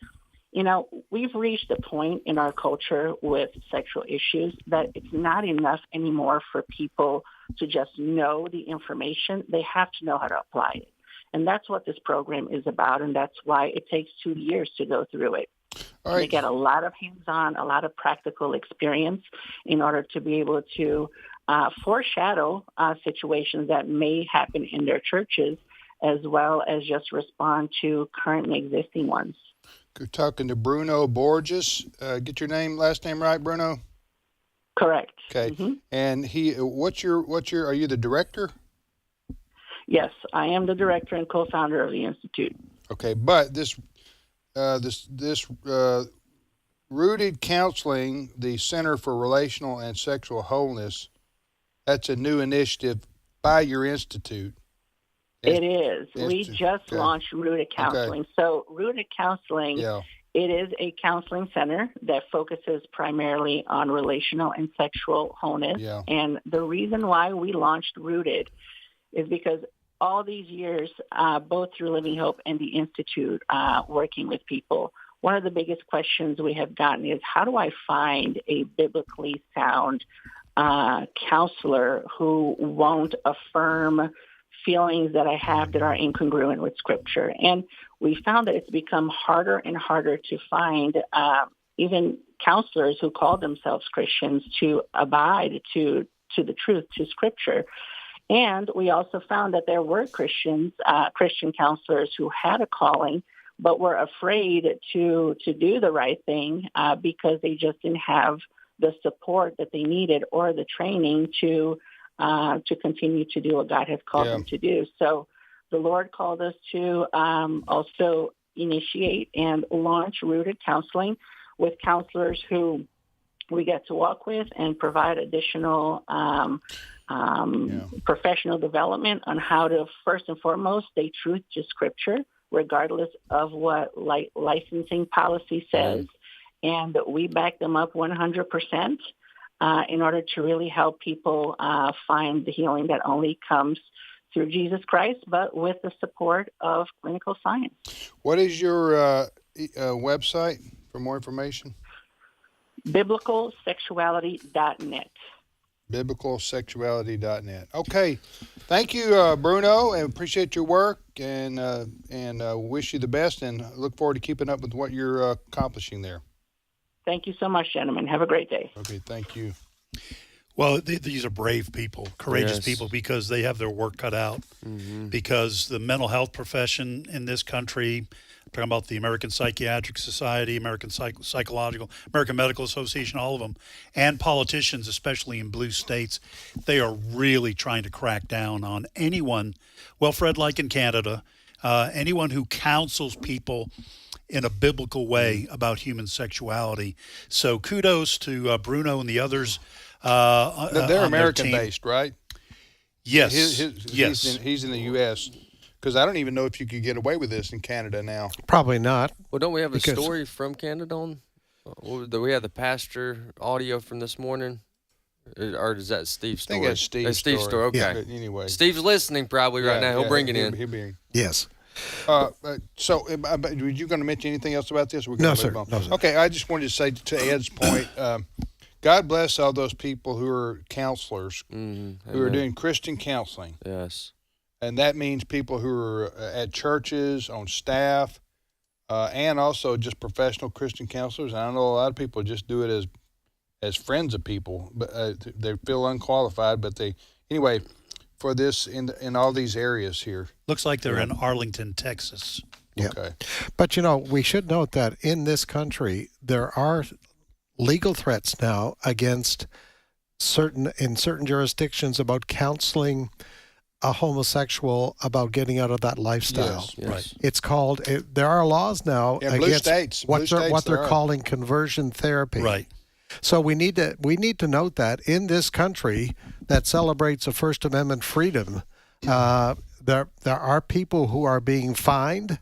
we've reached a point in our culture with sexual issues that it's not enough anymore for people to just know the information. They have to know how to apply it. And that's what this program is about, and that's why it takes 2 years to go through it. All right. They get a lot of hands-on, a lot of practical experience in order to be able to foreshadow situations that may happen in their churches, as well as just respond to currently existing ones. You're talking to Bruno Borges. Get your last name right, Bruno? Correct. Okay. Mm-hmm. And are you the director? Yes, I am the director and co-founder of the Institute. Okay, but this Rooted Counseling, the Center for Relational and Sexual Wholeness, that's a new initiative by your institute. It is. We just launched Rooted Counseling. Okay. So Rooted Counseling, it is a counseling center that focuses primarily on relational and sexual wholeness. Yeah. And the reason why we launched Rooted is because all these years, both through Living Hope and the Institute, working with people, one of the biggest questions we have gotten is, how do I find a biblically sound counselor who won't affirm feelings that I have that are incongruent with Scripture? And we found that it's become harder and harder to find even counselors who call themselves Christians to abide to the truth, to Scripture. And we also found that there were Christian counselors who had a calling, but were afraid to do the right thing because they just didn't have the support that they needed or the training to continue to do what God has called them to do. So the Lord called us to also initiate and launch Rooted Counseling with counselors who we get to walk with and provide additional professional development on how to, first and foremost, stay true to Scripture, regardless of what licensing policy says. And we back them up 100% in order to really help people find the healing that only comes through Jesus Christ, but with the support of clinical science. What is your website for more information? BiblicalSexuality.net. biblicalsexuality.net. Okay, thank you, Bruno, and appreciate your work, and wish you the best, and look forward to keeping up with what you're accomplishing there. Thank you so much, gentlemen. Have a great day. Okay, thank you. Well, these are brave people, courageous people, because they have their work cut out. Mm-hmm. Because the mental health profession in this country, I'm talking about the American Psychiatric Society, American Psychological, American Medical Association, all of them, and politicians, especially in blue states, they are really trying to crack down on anyone, well, Fred, like in Canada, anyone who counsels people in a biblical way about human sexuality. So kudos to Bruno and the others. They're American-based, right? Yes. Yes. He's in the U.S., because I don't even know if you could get away with this in Canada now. Probably not. Well, don't we have a story from Canada on? Do we have the pastor audio from this morning? Or is that Steve's story? I think that's Steve's story. Okay. Yeah. But anyway. Steve's listening probably right now. He'll bring it in. He'll be in. Yes. So, were you going to mention anything else about this? No, sir. No, sir. Okay, I just wanted to say to Ed's point, God bless all those people who are counselors, who are doing Christian counseling. Yes. And that means people who are at churches, on staff, and also just professional Christian counselors. And I know a lot of people just do it as friends of people, but they feel unqualified. But anyway, for this in all these areas here. Looks like they're in Arlington, Texas. Yeah. Okay. But, we should note that in this country, there are legal threats now against certain jurisdictions about counseling a homosexual about getting out of that lifestyle. Yes. Right. It's called, there are laws now against what they're calling conversion therapy. Right. So we need to note that in this country that celebrates a First Amendment freedom, there are people who are being fined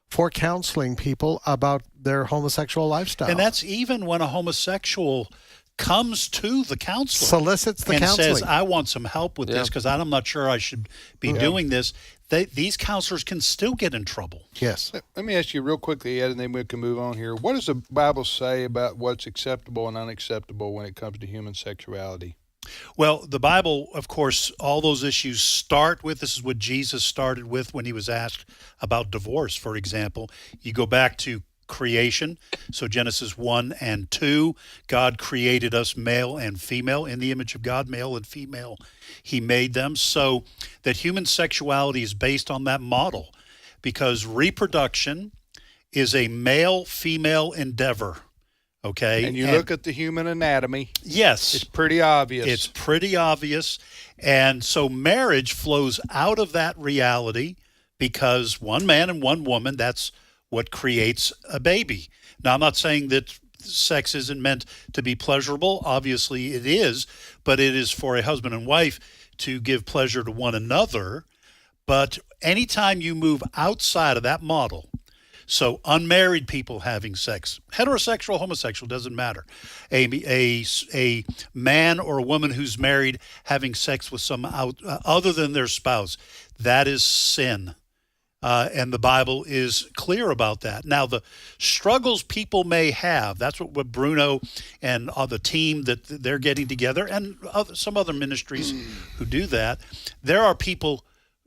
for counseling people about their homosexual lifestyle. And that's even when a homosexual comes to the counselor, solicits the counseling, and says, I want some help with this because I'm not sure I should be doing this. These counselors can still get in trouble. Yes. Let me ask you real quickly, Ed, and then we can move on here. What does the Bible say about what's acceptable and unacceptable when it comes to human sexuality? Well, the Bible, of course, all those issues start with, this is what Jesus started with when he was asked about divorce, for example. You go back to creation. So Genesis 1 and 2, God created us male and female in the image of God, male and female. He made them so that human sexuality is based on that model, because reproduction is a male-female endeavor. Okay. And you look at the human anatomy. Yes. It's pretty obvious. It's pretty obvious. And so marriage flows out of that reality, because one man and one woman, that's what creates a baby. Now, I'm not saying that sex isn't meant to be pleasurable. Obviously it is, but it is for a husband and wife to give pleasure to one another. But anytime you move outside of that model, so unmarried people having sex, heterosexual, homosexual, doesn't matter. A man or a woman who's married having sex with some other than their spouse, that is sin. And the Bible is clear about that. Now, the struggles people may have, that's what Bruno and the team that they're getting together, and some other ministries who do that, there are people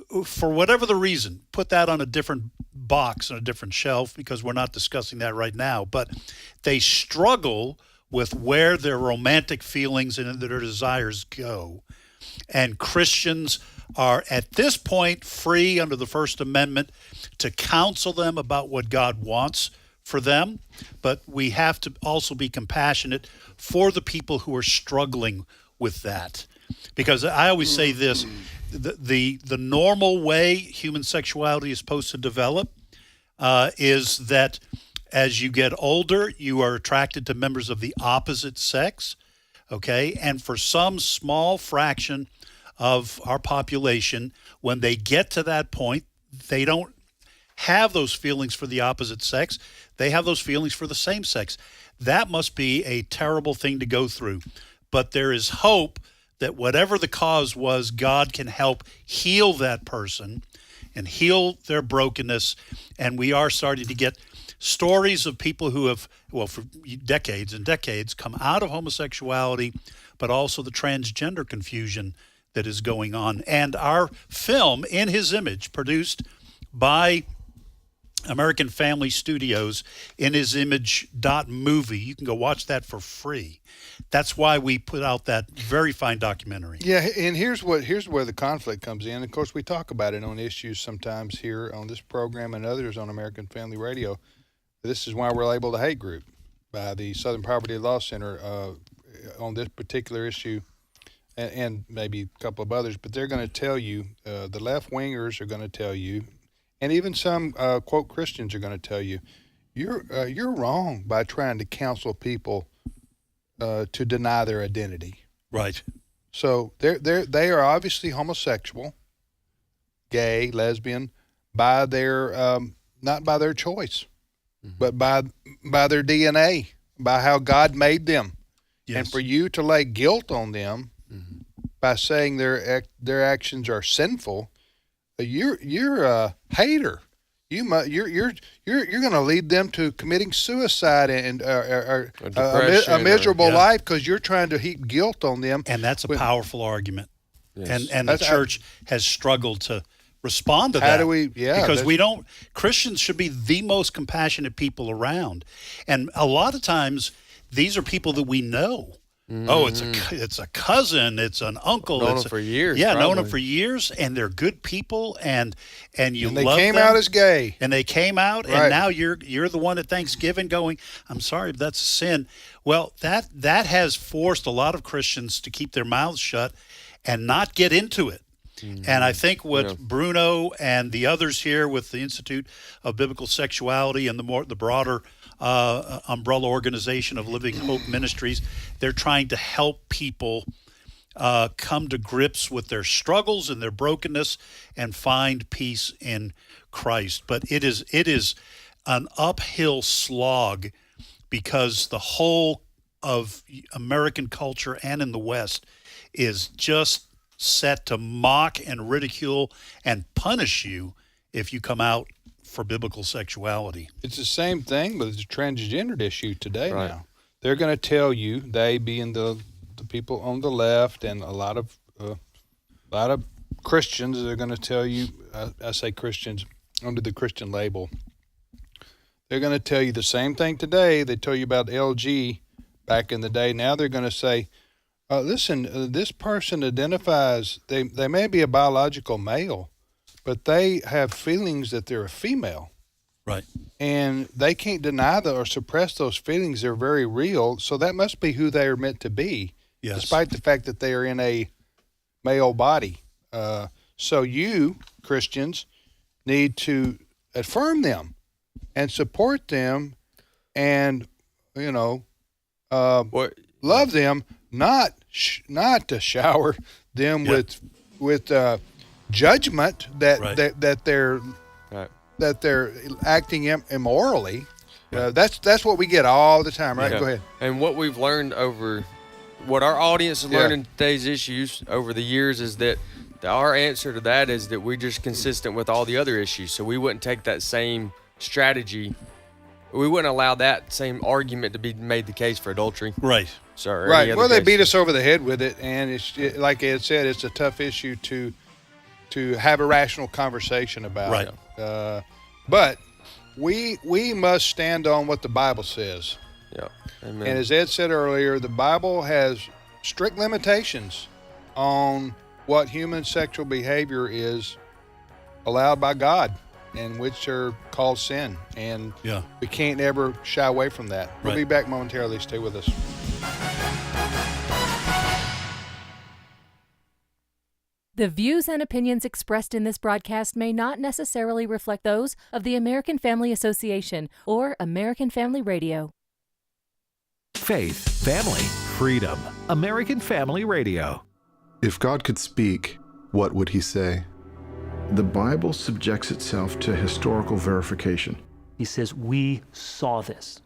who, for whatever the reason, put that on a different box, on a different shelf, because we're not discussing that right now, but they struggle with where their romantic feelings and their desires go. And Christians are at this point free under the First Amendment to counsel them about what God wants for them, but we have to also be compassionate for the people who are struggling with that. Because I always say this, the normal way human sexuality is supposed to develop is that as you get older, you are attracted to members of the opposite sex, okay? And for some small fraction of our population, when they get to that point, they don't have those feelings for the opposite sex. They have those feelings for the same sex. That must be a terrible thing to go through. But there is hope that whatever the cause was, God can help heal that person. and heal their brokenness. And we are starting to get stories of people who have, well, for decades and decades, come out of homosexuality, but also the transgender confusion that is going on. And our film, In His Image, produced by American Family Studios, inhisimage.movie. You can go watch that for free. That's why we put out that very fine documentary. Yeah, and here's where the conflict comes in. Of course, we talk about it on issues sometimes here on this program and others on American Family Radio. This is why we're labeled a hate group by the Southern Poverty Law Center on this particular issue, and maybe a couple of others. But they're going to tell you, the left-wingers are going to tell you, and even some, quote, Christians are going to tell you, you're wrong by trying to counsel people to deny their identity. Right. So they are obviously homosexual, gay, lesbian, by their not by their choice, but by their DNA, by how God made them. Yes. And for you to lay guilt on them by saying their actions are sinful, you're a hater. You're going to lead them to committing suicide and a miserable life because you're trying to heap guilt on them. And that's a powerful argument. Yes. And the church has struggled to respond to that. How do we? Yeah, because Christians should be the most compassionate people around, and a lot of times these are people that we know. Mm-hmm. Oh, it's a cousin, it's an uncle. Known them for years. Yeah, known them for years, and they're good people, and you love them. They came out as gay, and they came out, right. And now you're the one at Thanksgiving going, "I'm sorry, but that's a sin." Well, that has forced a lot of Christians to keep their mouths shut and not get into it. Mm-hmm. And I think what Bruno and the others here with the Institute of Biblical Sexuality and the broader umbrella organization of Living Hope Ministries, they're trying to help people come to grips with their struggles and their brokenness and find peace in Christ. But it is an uphill slog because the whole of American culture and in the West is just set to mock and ridicule and punish you if you come out for biblical sexuality. It's the same thing, but it's a transgendered issue today now. They're going to tell you, they being the people on the left and a lot of Christians, they're going to tell you, I say Christians under the Christian label, they're going to tell you the same thing today. They tell you about LG back in the day. Now they're going to say, listen, this person identifies, they may be a biological male, but they have feelings that they're a female. Right. And they can't deny or suppress those feelings. They're very real. So that must be who they are meant to be, despite the fact that they are in a male body. So you, Christians, need to affirm them and support them and, love them, not to shower them with judgment that they're acting immorally. That's what we get all the time, right? Yeah. Go ahead. And what we've learned what our audience has learned in today's issues over the years is that our answer to that is that we're just consistent with all the other issues. So we wouldn't take that same strategy. We wouldn't allow that same argument to be made the case for adultery. Right. Sorry. Right. Well, they beat us over the head with it, and it's like Ed said, it's a tough issue to have a rational conversation about. Right. But we must stand on what the Bible says. Yeah. Amen. And as Ed said earlier, the Bible has strict limitations on what human sexual behavior is allowed by God, and which are called sin. And we can't ever shy away from that. We'll be back momentarily. Stay with us. The views and opinions expressed in this broadcast may not necessarily reflect those of the American Family Association or American Family Radio. Faith, family, freedom. American Family Radio. If God could speak, what would he say? The Bible subjects itself to historical verification. He says, we saw this.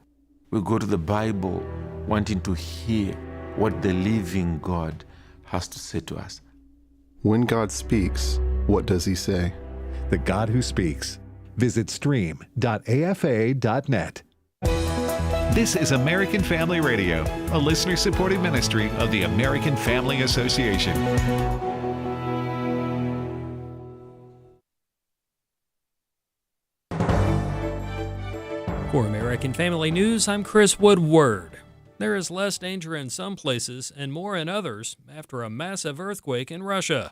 We go to the Bible wanting to hear what the living God has to say to us. When God speaks, what does he say? the God who speaks. Visit stream.afa.net. This is American Family Radio, a listener-supported ministry of the American Family Association. For American Family News, I'm Chris Woodward. There is less danger in some places and more in others after a massive earthquake in Russia.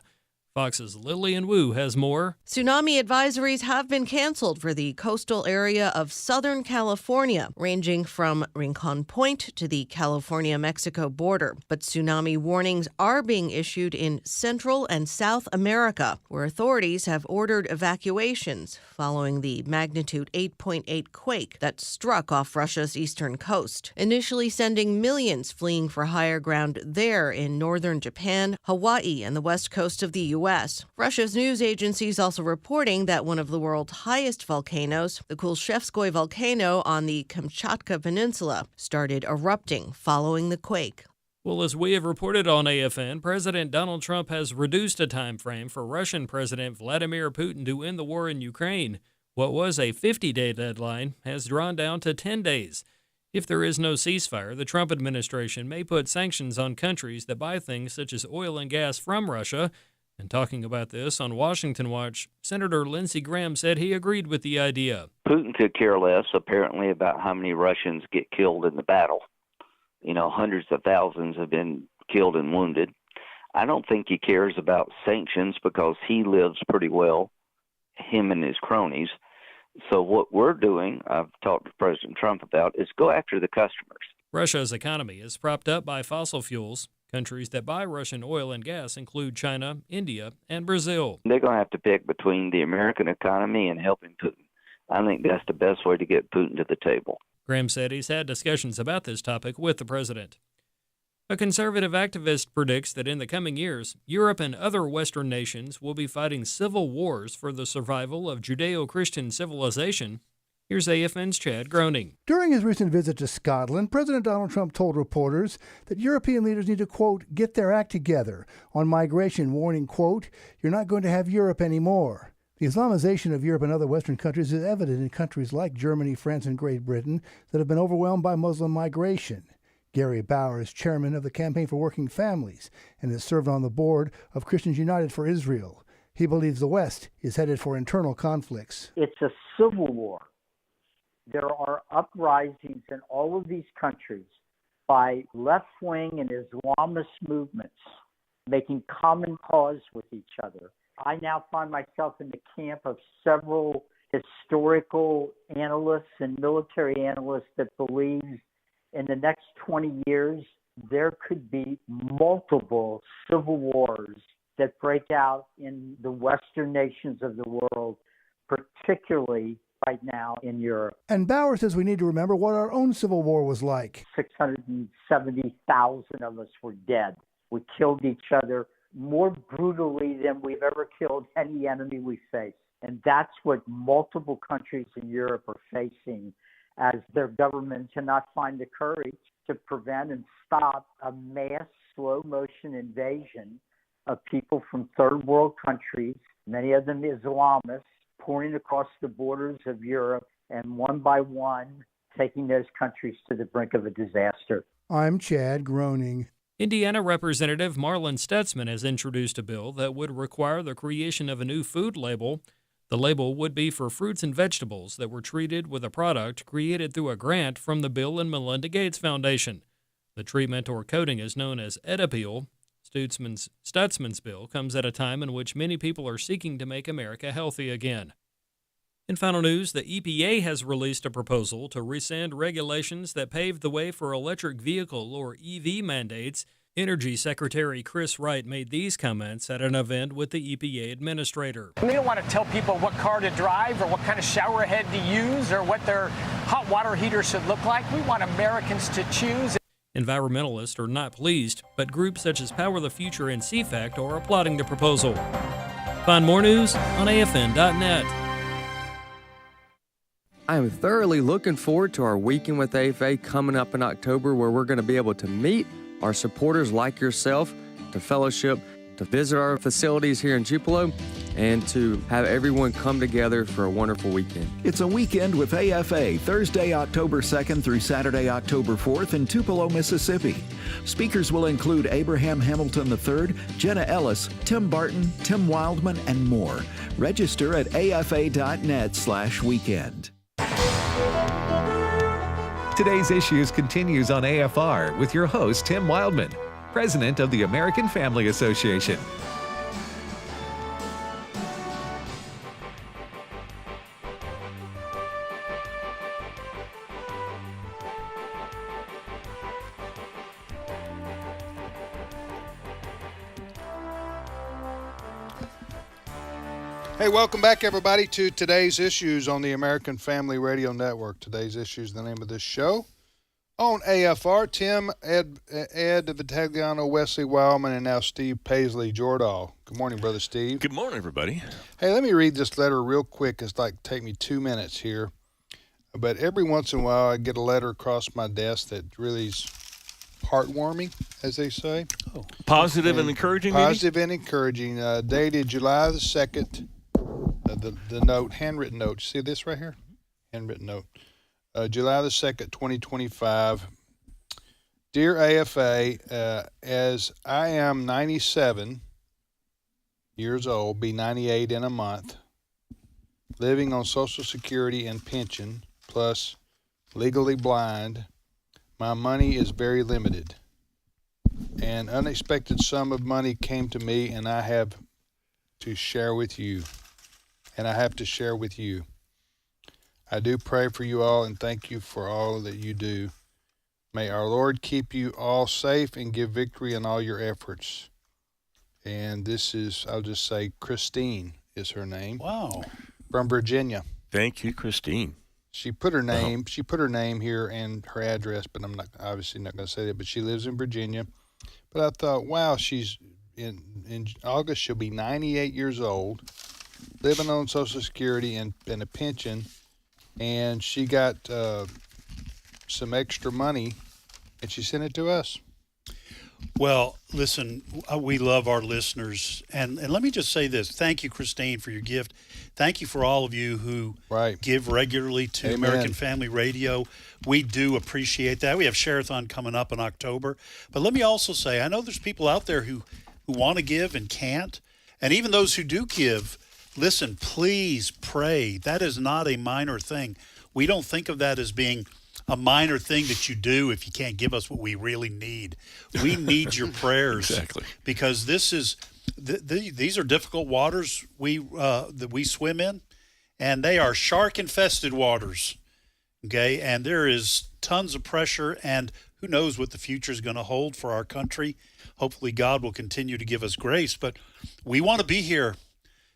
Fox's Lillian Wu has more. Tsunami advisories have been canceled for the coastal area of Southern California, ranging from Rincon Point to the California-Mexico border. But tsunami warnings are being issued in Central and South America, where authorities have ordered evacuations following the magnitude 8.8 quake that struck off Russia's eastern coast, initially sending millions fleeing for higher ground there in northern Japan, Hawaii, and the west coast of the U.S. Russia's news agencies also reporting that one of the world's highest volcanoes, the Kulshevskoy volcano on the Kamchatka Peninsula, started erupting following the quake. Well, as we have reported on AFN, President Donald Trump has reduced a time frame for Russian President Vladimir Putin to end the war in Ukraine. What was a 50-day deadline has drawn down to 10 days. If there is no ceasefire, the Trump administration may put sanctions on countries that buy things such as oil and gas from Russia. And talking about this on Washington Watch, Senator Lindsey Graham said he agreed with the idea. Putin could care less, apparently, about how many Russians get killed in the battle. You know, hundreds of thousands have been killed and wounded. I don't think he cares about sanctions because he lives pretty well, him and his cronies. So what we're doing, I've talked to President Trump about, is go after the customers. Russia's economy is propped up by fossil fuels. Countries that buy Russian oil and gas include China, India, and Brazil. They're going to have to pick between the American economy and helping Putin. I think that's the best way to get Putin to the table. Graham said he's had discussions about this topic with the president. A conservative activist predicts that in the coming years, Europe and other Western nations will be fighting civil wars for the survival of Judeo-Christian civilization. Here's AFN's Chad Groening. During his recent visit to Scotland, President Donald Trump told reporters that European leaders need to, quote, get their act together on migration, warning, quote, you're not going to have Europe anymore. The Islamization of Europe and other Western countries is evident in countries like Germany, France, and Great Britain that have been overwhelmed by Muslim migration. Gary Bauer is chairman of the Campaign for Working Families and has served on the board of Christians United for Israel. He believes the West is headed for internal conflicts. It's a civil war. There are uprisings in all of these countries by left-wing and Islamist movements making common cause with each other. I now find myself in the camp of several historical analysts and military analysts that believe in the next 20 years there could be multiple civil wars that break out in the Western nations of the world, particularly right now in Europe. And Bauer says we need to remember what our own civil war was like. 670,000 of us were dead. We killed each other more brutally than we've ever killed any enemy we faced. And that's what multiple countries in Europe are facing as their government cannot find the courage to prevent and stop a mass slow-motion invasion of people from third world countries, many of them Islamists, pouring across the borders of Europe and one by one taking those countries to the brink of a disaster. I'm Chad Groening. Indiana Representative Marlon Stutzman has introduced a bill that would require the creation of a new food label. The label would be for fruits and vegetables that were treated with a product created through a grant from the Bill and Melinda Gates Foundation. The treatment or coating is known as Edapeel. Stutzman's bill comes at a time in which many people are seeking to make America healthy again. In final news, the EPA has released a proposal to rescind regulations that paved the way for electric vehicle or EV mandates. Energy Secretary Chris Wright made these comments at an event with the EPA administrator. We don't want to tell people what car to drive or what kind of shower head to use or what their hot water heater should look like. We want Americans to choose. Environmentalists are not pleased, but groups such as Power the Future and CFACT are applauding the proposal. Find more news on AFN.net. I am thoroughly looking forward to our Weekend with AFA coming up in October, where we're going to be able to meet our supporters like yourself, to fellowship, to visit our facilities here in Tupelo, and to have everyone come together for a wonderful weekend. It's a weekend with AFA, Thursday, October 2nd through Saturday, October 4th in Tupelo, Mississippi. Speakers will include Abraham Hamilton III, Jenna Ellis, Tim Barton, Tim Wildman, and more. Register at afa.net/weekend. Today's Issues continues on AFR with your host, Tim Wildman, President of the American Family Association. Hey, welcome back, everybody, to Today's Issues on the American Family Radio Network. Today's Issues is the name of this show. On AFR, Tim, Ed Vitagliano, Wesley Wildman, and now Steve Paisley Jordahl. Good morning, Brother Steve. Good morning, everybody. Hey, let me read this letter real quick. It's like take me 2 minutes here. But every once in a while, I get a letter across my desk that really is heartwarming, as they say. Oh. Positive and encouraging, Positive and encouraging. Dated July the 2nd. The note, handwritten note. See this right here? Handwritten note. July the 2nd, 2025. Dear AFA, as I am 97 years old, be 98 in a month, living on Social Security and pension, plus legally blind, my money is very limited. An unexpected sum of money came to me, and I have to share with you. I do pray for you all and thank you for all that you do. May our Lord keep you all safe and give victory in all your efforts. And this is, I'll just say, Christine is her name. Wow. From Virginia. Thank you, Christine. She put her name. She put her name here and her address, but I'm obviously not going to say that. But she lives in Virginia. But I thought, wow, she's in August. She'll be 98 years old, living on Social Security and a pension, and she got some extra money, and she sent it to us. Well, listen, we love our listeners, and let me just say this. Thank you, Christine, for your gift. Thank you for all of you who give regularly to Amen. American Family Radio. We do appreciate that. We have Share-a-thon coming up in October. But let me also say, I know there's people out there who want to give and can't, and even those who do give, listen, please pray. That is not a minor thing. We don't think of that as being a minor thing that you do if you can't give us what we really need. We need your prayers. Exactly. Because this is these are difficult waters that we swim in, and they are shark-infested waters. Okay, and there is tons of pressure, and who knows what the future is going to hold for our country. Hopefully God will continue to give us grace, but we want to be here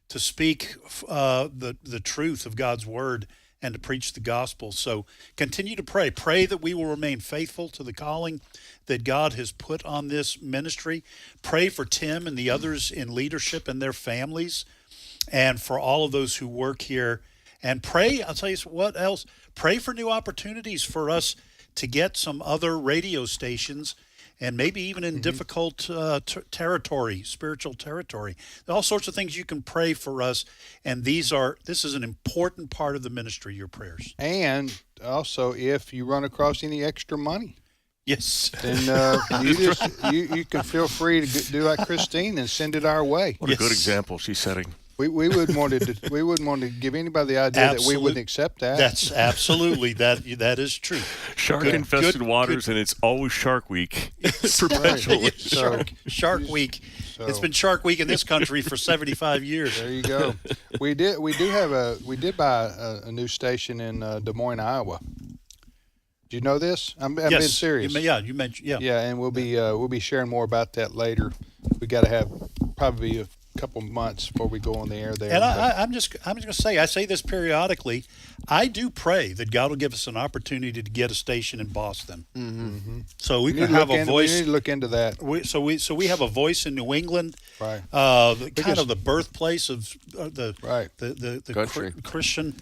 to speak the truth of God's word and to preach the gospel. So continue to pray. Pray that we will remain faithful to the calling that God has put on this ministry. Pray for Tim and the others in leadership and their families, and for all of those who work here. And pray, I'll tell you what else, pray for new opportunities for us to get some other radio stations, and maybe even in difficult territory, spiritual territory. All sorts of things you can pray for us, and this is an important part of the ministry, your prayers. And also, if you run across any extra money, yes, then you can feel free to do like Christine and send it our way. What a good example she's setting. We wouldn't want to give anybody the idea that we wouldn't accept that. That's absolutely that is true. Shark-infested waters, and it's always Shark Week. Perpetually. Shark Week. So, it's been Shark Week in this country for 75 years. There you go. We did buy a new station in Des Moines, Iowa. Do you know this? I'm being serious. You mentioned. Yeah, and we'll be sharing more about that later. We got to have probably a couple months before we go on the air there. And I'm just going to say, I say this periodically, I do pray that God will give us an opportunity to get a station in Boston. Mm-hmm. So we can have a voice. We need to look into that. We have a voice in New England, right? Kind of the birthplace of the country. Christian.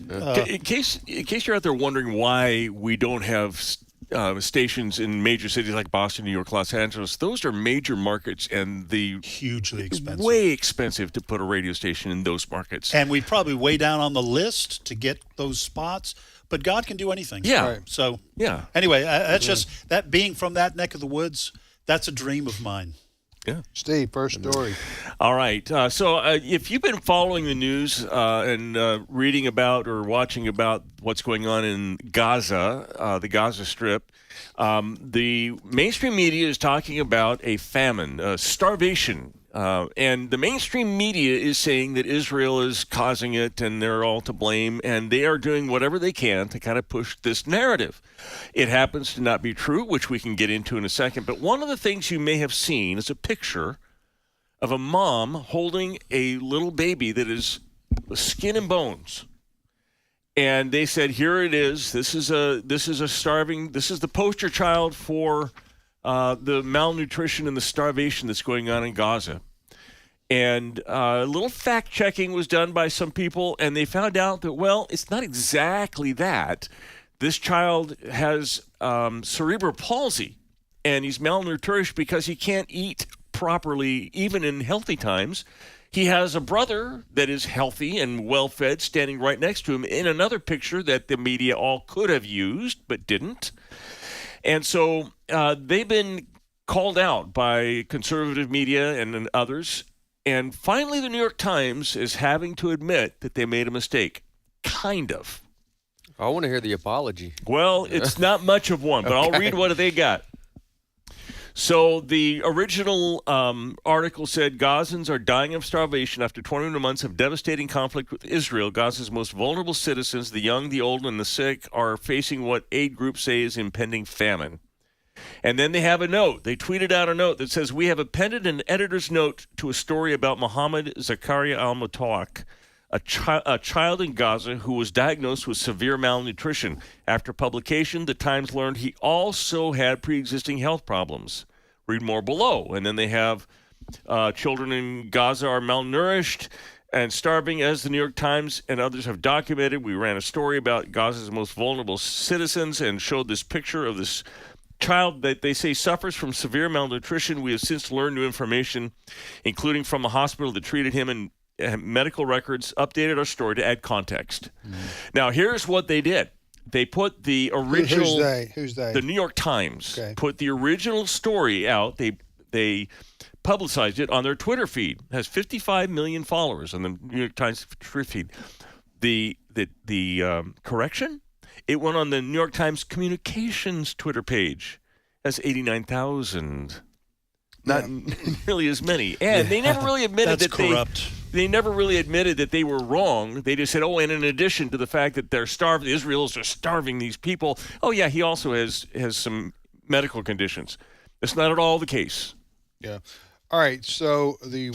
In case you're out there wondering why we don't have stations in major cities like Boston, New York, Los Angeles, those are major markets, and hugely expensive. Way expensive to put a radio station in those markets. And we probably way down on the list to get those spots. But God can do anything. Yeah. Right. So, yeah. Anyway, that's just that being from that neck of the woods, that's a dream of mine. Yeah. Steve, first story. All right. So if you've been following the news and reading about or watching about what's going on in Gaza, the Gaza Strip, the mainstream media is talking about a famine, starvation. And the mainstream media is saying that Israel is causing it and they're all to blame, and they are doing whatever they can to kind of push this narrative. It happens to not be true, which we can get into in a second, but one of the things you may have seen is a picture of a mom holding a little baby that is skin and bones. And they said, here it is. This is the poster child for the malnutrition and the starvation that's going on in Gaza. And a little fact-checking was done by some people, and they found out that, well, it's not exactly that. This child has cerebral palsy, and he's malnourished because he can't eat properly, even in healthy times. He has a brother that is healthy and well-fed standing right next to him in another picture that the media all could have used but didn't. And so they've been called out by conservative media and others. And finally, the New York Times is having to admit that they made a mistake. Kind of. I want to hear the apology. Well, it's not much of one, but I'll read what they got. So the original article said Gazans are dying of starvation after 21 months of devastating conflict with Israel. Gaza's most vulnerable citizens, the young, the old, and the sick, are facing what aid groups say is impending famine. And then they have a note. They tweeted out a note that says, we have appended an editor's note to a story about Mohammed Zakaria al-Mutawak, a child in Gaza who was diagnosed with severe malnutrition. After publication, the Times learned he also had pre-existing health problems. Read more below. And then they have children in Gaza are malnourished and starving, as the New York Times and others have documented. We ran a story about Gaza's most vulnerable citizens and showed this picture of this child that they say suffers from severe malnutrition. We have since learned new information, including from a hospital that treated him, and medical records updated our story to add context. Now, here's what they did. They put the original... Who's they? The New York Times put the original story out. They publicized it on their Twitter feed. It has 55 million followers on the New York Times Twitter feed. The correction? It went on the New York Times Communications Twitter page. That's 89,000. Not nearly as many. And they never really admitted that corrupt. They never really admitted that they were wrong. They just said, oh, and in addition to the fact that they're starved, Israelis are starving these people. Oh, yeah, he also has some medical conditions. That's not at all the case. Yeah. All right. So the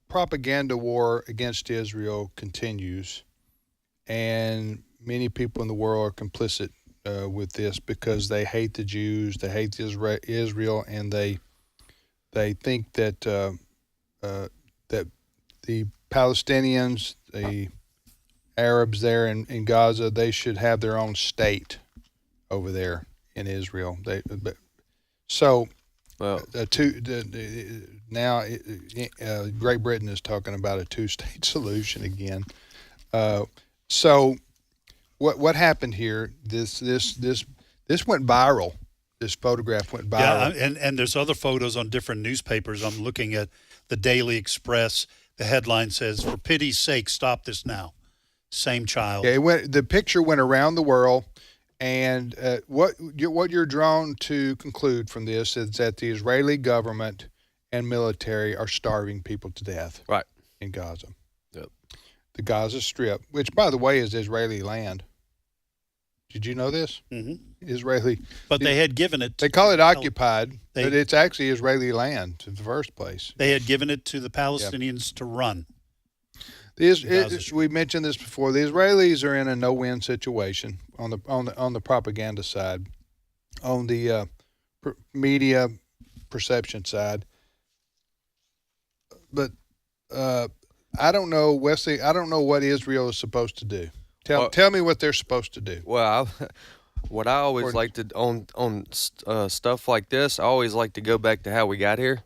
propaganda war against Israel continues, and many people in the world are complicit with this because they hate the Jews, they hate Israel, and they think that that the Palestinians, the Arabs there in Gaza, they should have their own state over there in Israel. Now Great Britain is talking about a two-state solution again. So what happened here? This went viral. This photograph went viral. Yeah, and there's other photos on different newspapers. I'm looking at the Daily Express. The headline says, "For pity's sake, stop this now." Same child. Yeah, the picture went around the world, and what you're drawn to conclude from this is that the Israeli government and military are starving people to death. Right. In Gaza. Yep. The Gaza Strip, which, by the way, is Israeli land. Did you know this? Mm-hmm. Israeli. But they had given it. They call it occupied, but it's actually Israeli land in the first place. They had given it to the Palestinians to run. We mentioned this before. The Israelis are in a no-win situation on the propaganda side, on the media perception side. But I don't know, Wesley. I don't know what Israel is supposed to do. Tell me what they're supposed to do. Well, What I always like to on stuff like this, I always like to go back to how we got here.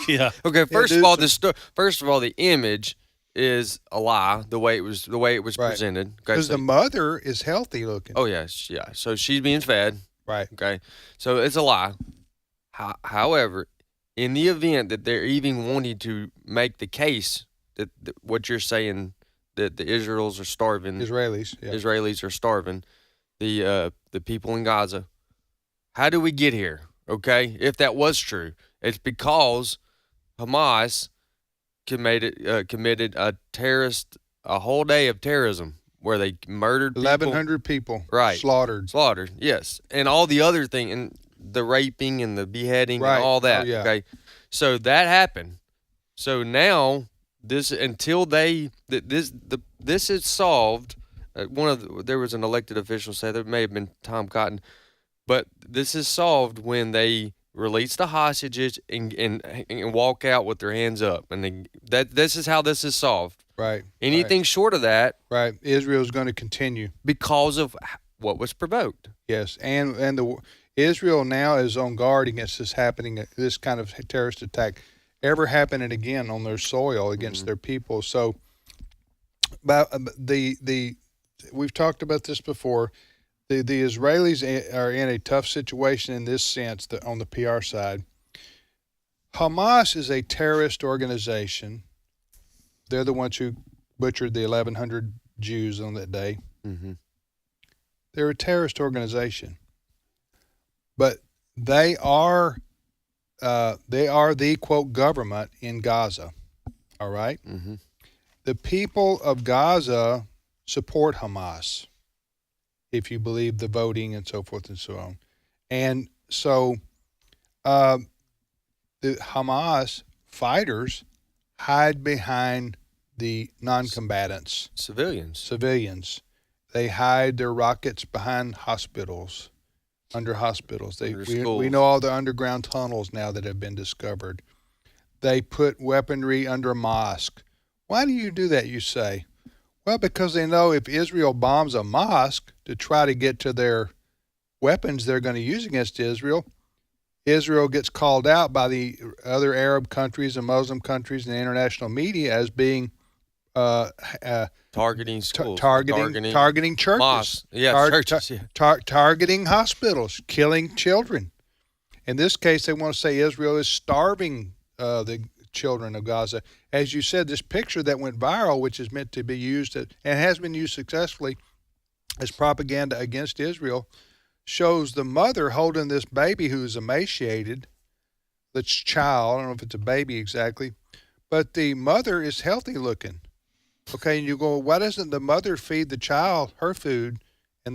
Yeah. Okay. First of all, the image is a lie. The way it was presented. Because the mother is healthy looking. Oh yes, yeah. So she's being fed. Right. Okay. So it's a lie. However, in the event that they're even wanting to make the case that what you're saying, that the Israelis are starving, Israelis are starving, the people in Gaza. How do we get here? Okay, if that was true, it's because Hamas committed a whole day of terrorism where they murdered 1,100 people. Right. Slaughtered. Yes, and all the other thing, and the raping and the beheading and all that. Okay, so that happened. So now this is solved. There was an elected official said, there may have been Tom Cotton, but this is solved when they release the hostages and walk out with their hands up, and this is how this is solved. Right. Anything short of that, right? Israel's going to continue because of what was provoked. Yes, and Israel now is on guard against this kind of terrorist attack ever happening again on their soil against their people. So, we've talked about this before. The Israelis are in a tough situation in this sense on the PR side. Hamas is a terrorist organization. They're the ones who butchered the 1,100 Jews on that day. Mm-hmm. They're a terrorist organization, but they are the quote government in Gaza. All right. Mm-hmm. The people of Gaza support Hamas, if you believe the voting and so forth and so on. And so the Hamas fighters hide behind the non-combatants. Civilians. They hide their rockets behind hospitals, under hospitals. We know all the underground tunnels now that have been discovered. They put weaponry under mosques. Why do you do that, you say? Well, because they know if Israel bombs a mosque to try to get to their weapons they're going to use against Israel, Israel gets called out by the other Arab countries and Muslim countries and the international media as being targeting schools, targeting churches, mosques. Churches, targeting hospitals, killing children. In this case, they want to say Israel is starving the children of Gaza. As you said, this picture that went viral, which is meant to be used and has been used successfully as propaganda against Israel, shows the mother holding this baby who's emaciated. The child, I don't know if it's a baby exactly, but the mother is healthy looking. Okay, and you go, why doesn't the mother feed the child her food, and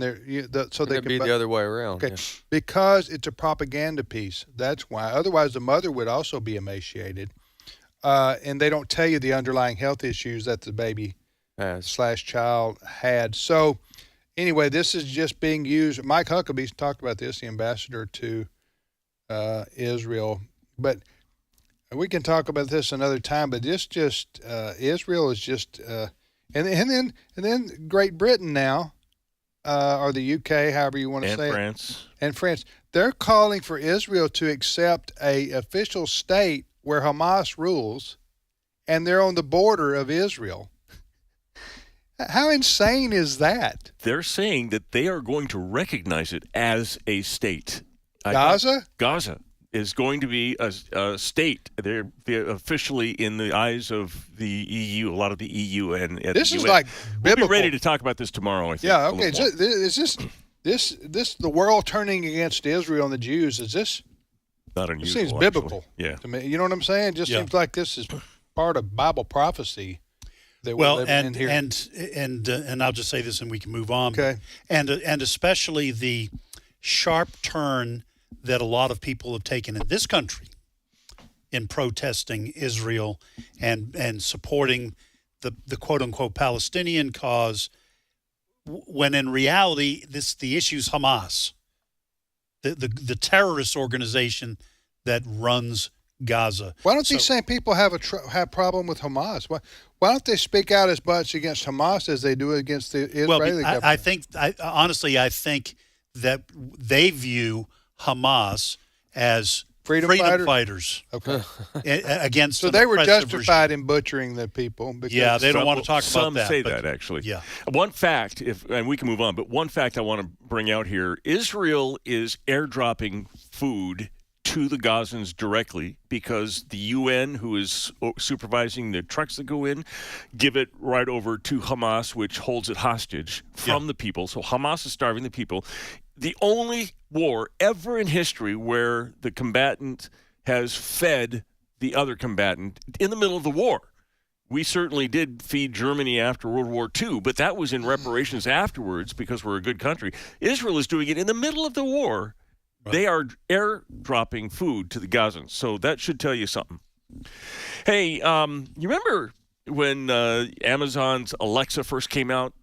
so they can be the other way around? Okay, because it's a propaganda piece. That's why. Otherwise, the mother would also be emaciated, and they don't tell you the underlying health issues that the baby / child had. So, anyway, this is just being used. Mike Huckabee's talked about this, the ambassador to Israel, but. We can talk about this another time, but Israel is just, and then Great Britain now, or the UK, however you want to say it, and France, they're calling for Israel to accept a official state where Hamas rules, and they're on the border of Israel. How insane is that? They're saying that they are going to recognize it as a state. Gaza is going to be a state. They're officially in the eyes of the EU, a lot of the EU and this the is UN. like biblical. We'll be ready to talk about this tomorrow, I think. Yeah, okay. Is this the world turning against Israel and the Jews? Is this not unusual? It seems biblical. Yeah. To me, you know what I'm saying? It just seems like this is part of Bible prophecy. That we're living in here. And I'll just say this, and we can move on. Okay. And especially the sharp turn that a lot of people have taken in this country in protesting Israel and supporting the quote-unquote Palestinian cause, when in reality the issue's Hamas, the terrorist organization that runs Gaza. Why don't these same people have a problem with Hamas? Why don't they speak out as much against Hamas as they do against the Israeli government? I think that they view Hamas as freedom fighters. Okay. Against so they were justified in butchering the people. Because they don't want to talk about that. Some say that, actually. Yeah. One fact, and we can move on, but one fact I want to bring out here, Israel is airdropping food to the Gazans directly because the UN, who is supervising the trucks that go in, give it right over to Hamas, which holds it hostage from the people. So Hamas is starving the people. The only war ever in history where the combatant has fed the other combatant in the middle of the war. We certainly did feed Germany after World War II, but that was in reparations afterwards because we're a good country. Israel is doing it in the middle of the war. Right. They are airdropping food to the Gazans, so that should tell you something. Hey, you remember when Amazon's Alexa first came out?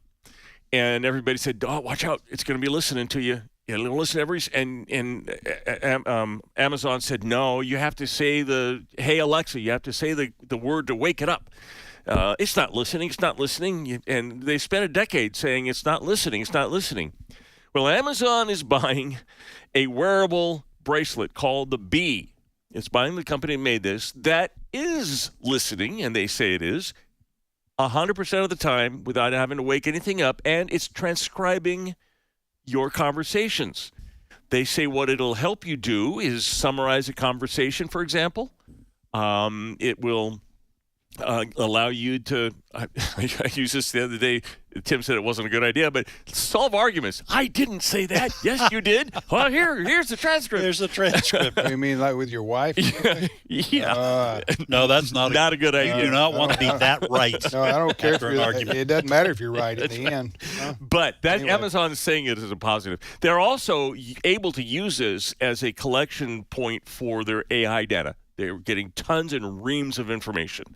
And everybody said, "Oh, watch out! It's going to be listening to you. It'll listen every." And Amazon said, "No, you have to say Hey Alexa, you have to say the word to wake it up. It's not listening. It's not listening." And they spent a decade saying it's not listening. It's not listening. Well, Amazon is buying a wearable bracelet called the Bee. It's buying the company that made this that is listening, and they say it is. 100% of the time without having to wake anything up, and it's transcribing your conversations. They say what it'll help you do is summarize a conversation, for example. It will allow you to, I used this the other day, Tim said it wasn't a good idea, but solve arguments. I didn't say that. Yes, you did. Well, here's the transcript. There's the transcript. You mean like with your wife? Yeah. No, that's not a good idea. You do not want to be that right. No, I don't care if you're argument. It doesn't matter if you're right at the end. But Amazon is saying it as a positive. They're also able to use this as a collection point for their AI data. They're getting tons and reams of information.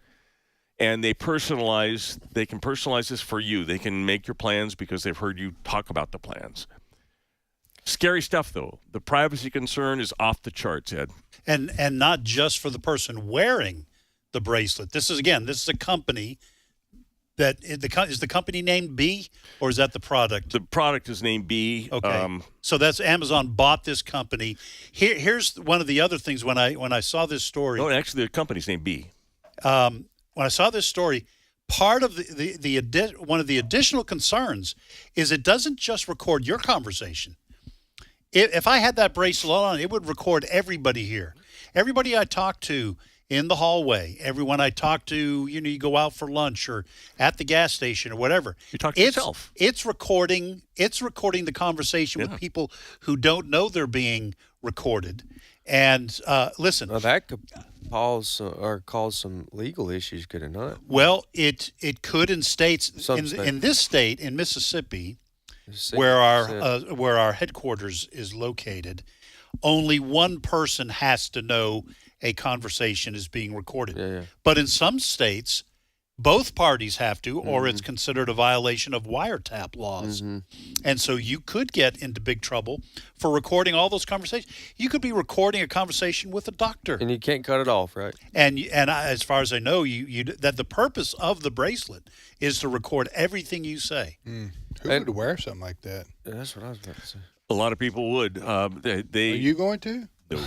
And they can personalize this for you. They can make your plans because they've heard you talk about the plans. Scary stuff, though. The privacy concern is off the charts, Ed. And not just for the person wearing the bracelet. This is a company that is the company named Bee, or is that the product? The product is named Bee. Okay. So that's Amazon bought this company. Here's one of the other things when I saw this story. No, actually, the company's named Bee. When I saw this story, part of one of the additional concerns is it doesn't just record your conversation. If I had that bracelet on, it would record everybody here. Everybody I talk to in the hallway, everyone I talk to, you go out for lunch or at the gas station or whatever. You talk to yourself. It's recording the conversation with people who don't know they're being recorded. And listen. Well, that could cause some legal issues, could it not? Well, it could in states. In this state, in Mississippi, where our headquarters is located, only one person has to know a conversation is being recorded. Yeah. But in some states, both parties have to, or it's considered a violation of wiretap laws. Mm-hmm. And so you could get into big trouble for recording all those conversations. You could be recording a conversation with a doctor. And you can't cut it off, right? And as far as I know, that the purpose of the bracelet is to record everything you say. Mm. Who would wear something like that? Yeah, that's what I was about to say. A lot of people would. Are you going to? No.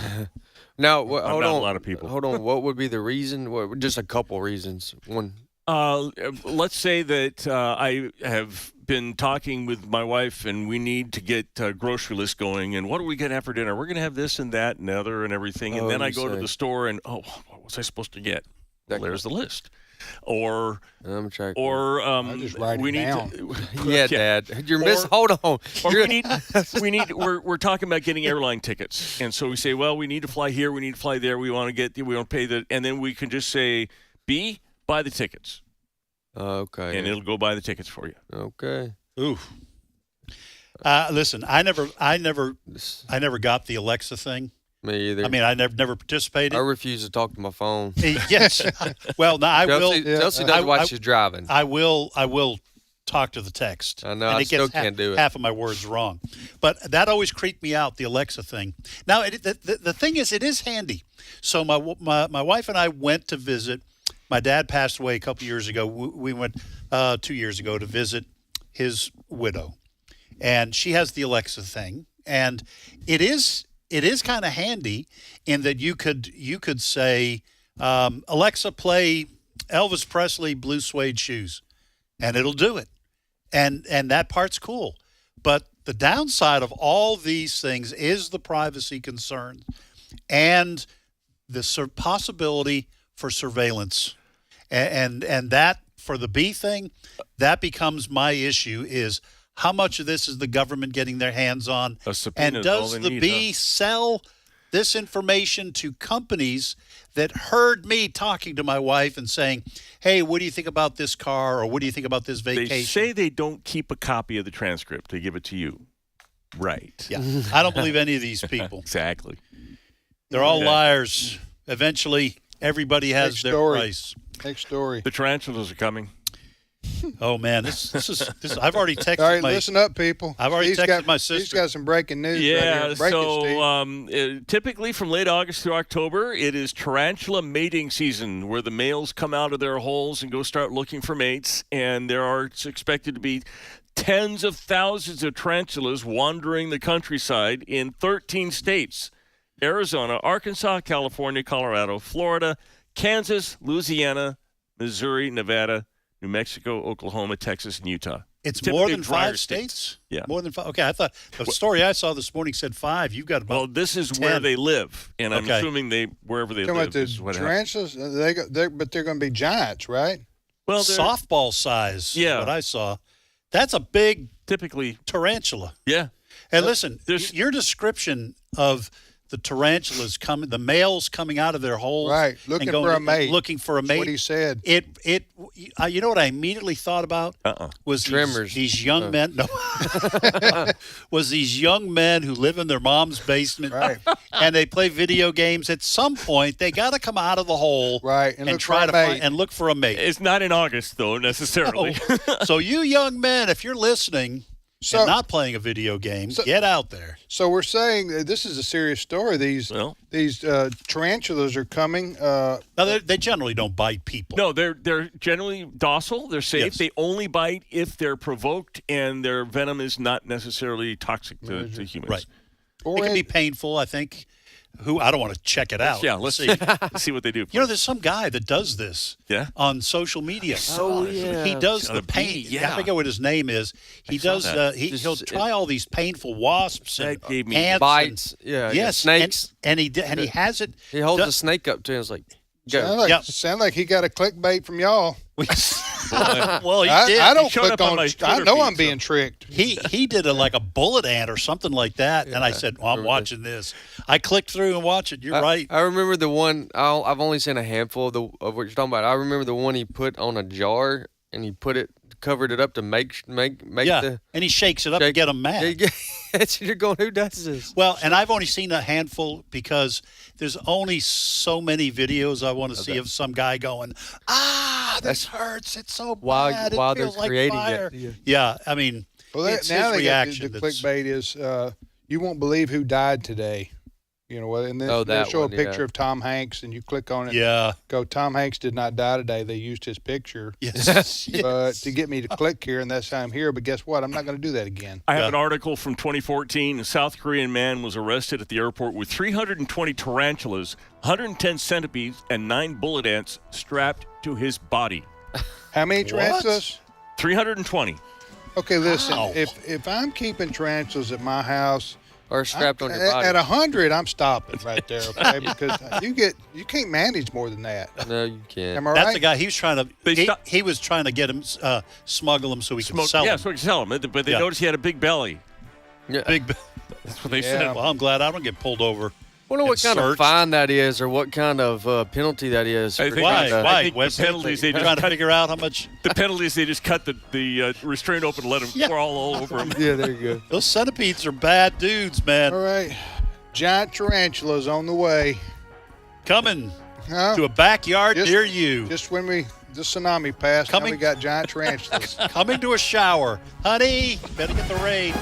Now, hold on. A lot of people. Hold on. What would be the reason? Just a couple reasons. One. Let's say that I have been talking with my wife and we need to get a grocery list going. And what are we going to have for dinner? We're going to have this and that and other and everything. And then I go to the store and, what was I supposed to get? Well, there's the list. Or I'm checking. Or just write it down. Yeah, Dad. You're missing. Hold on. We're talking about getting airline tickets. And so we say, well, we need to fly here. We need to fly there. We want to pay the, and then we can just say, B, buy the tickets. Okay. And it'll go buy the tickets for you. Okay. Ooh. Listen, I never got the Alexa thing. Me either. I mean, I never participated. I refuse to talk to my phone. Yes. Well, no, I will. Chelsea does while she's driving. I will talk to the text. I know. I still can't do it. Half of my words wrong, but that always creeped me out. The Alexa thing. Now, the thing is, it is handy. So my wife and I went to visit. My dad passed away a couple years ago. We went 2 years ago to visit his widow. And she has the Alexa thing, And it is kind of handy in that you could say, Alexa, play Elvis Presley Blue Suede Shoes, and it'll do it. And that part's cool. But the downside of all these things is the privacy concerns and the possibility for surveillance. And that, for the bee thing, that becomes my issue, is how much of this is the government getting their hands on? And does the bee sell this information to companies that heard me talking to my wife and saying, hey, what do you think about this car, or what do you think about this vacation? They say they don't keep a copy of the transcript. They give it to you. Right. Yeah. I don't believe any of these people. Exactly. They're all liars. Eventually, everybody has their price. Next story. The tarantulas are coming. Oh man, this is. I've already texted. All right, listen up, people. I've already texted my sister. He's got some breaking news. Yeah, right here. Typically from late August through October, it is tarantula mating season, where the males come out of their holes and go start looking for mates. And it's expected to be tens of thousands of tarantulas wandering the countryside in 13 states: Arizona, Arkansas, California, Colorado, Florida, Kansas, Louisiana, Missouri, Nevada, New Mexico, Oklahoma, Texas, and Utah. It's Typically more than drier 5 states? Yeah. More than 5. Okay, I thought the story I saw this morning said 5. You've got about Well, this is 10. where they live, and I'm assuming wherever they live The is what tarantulas, but they're going to be giants, right? Well, softball size. Yeah, what I saw. That's a big, typically tarantula. Yeah. And listen, your description of the tarantulas coming, the males coming out of their holes, right, looking for a mate. Looking for a mate. That's what he said. You know what I immediately thought about? Was Trimmers. These young men. No, was these young men who live in their mom's basement, right, and they play video games. At some point, they got to come out of the hole, right, and try to find and look for a mate. It's not in August though, necessarily. No. So you young men, if you're listening. And not playing a video game, get out there. So we're saying this is a serious story. These tarantulas are coming. Now they generally don't bite people. No, they're generally docile. They're safe. Yes. They only bite if they're provoked, and their venom is not necessarily toxic to humans. Right. It can be painful, I think. I don't want to check it out. Yeah, let's see what they do. You know, there's some guy that does this on social media. Yeah. He does the pain. I forget what his name is. He does. He'll try all these painful wasps and ants, bites. Snakes. And he has it. He holds a snake up to him. It's like, go. Sound like he got a clickbait from y'all. Well, he did. I don't click on. I know I'm being tricked. He did like a bullet ant or something like that, and I said, "Well, I'm watching this." I clicked through and watched it. You're right. I remember the one. I've only seen a handful of what you're talking about. I remember the one he put on a jar and he covered it up to make the. And he shakes it up to get them mad. You're going, who does this? Well, and I've only seen a handful because there's only so many videos I want to see of some guy going, this hurts. It's so bad. While it feels they're like creating fire. it. Yeah, I mean, it's now his reaction. The clickbait is you won't believe who died today. You know, and then they show a picture of Tom Hanks, and you click on it. Yeah. Go, Tom Hanks did not die today. They used his picture. Yes. But to get me to click here, and that's how I'm here. But guess what? I'm not going to do that again. I have an article from 2014. A South Korean man was arrested at the airport with 320 tarantulas, 110 centipedes, and 9 bullet ants strapped to his body. How many tarantulas? 320. Okay, listen. Wow. If I'm keeping tarantulas at my house. Or strapped on your body. At 100, I'm stopping right there, okay? Because you can't manage more than that. No, you can't. Am I That's right? the guy. He was trying to. He was trying to get him, smuggle them so he could sell them. Yeah, so he could sell them. But they noticed he had a big belly. Yeah. That's what they said. Well, I'm glad I don't get pulled over. I wonder what kind of fine that is, or what kind of penalty that is. Why? Wesley, the penalties they just trying to figure out how much. The penalties they just cut the restraint open and let them crawl all over him. Yeah, there you go. Those centipedes are bad dudes, man. All right, giant tarantulas on the way, coming to a backyard near you. Just when the tsunami passed, now we got giant tarantulas coming to a shower, honey. Better get the rain.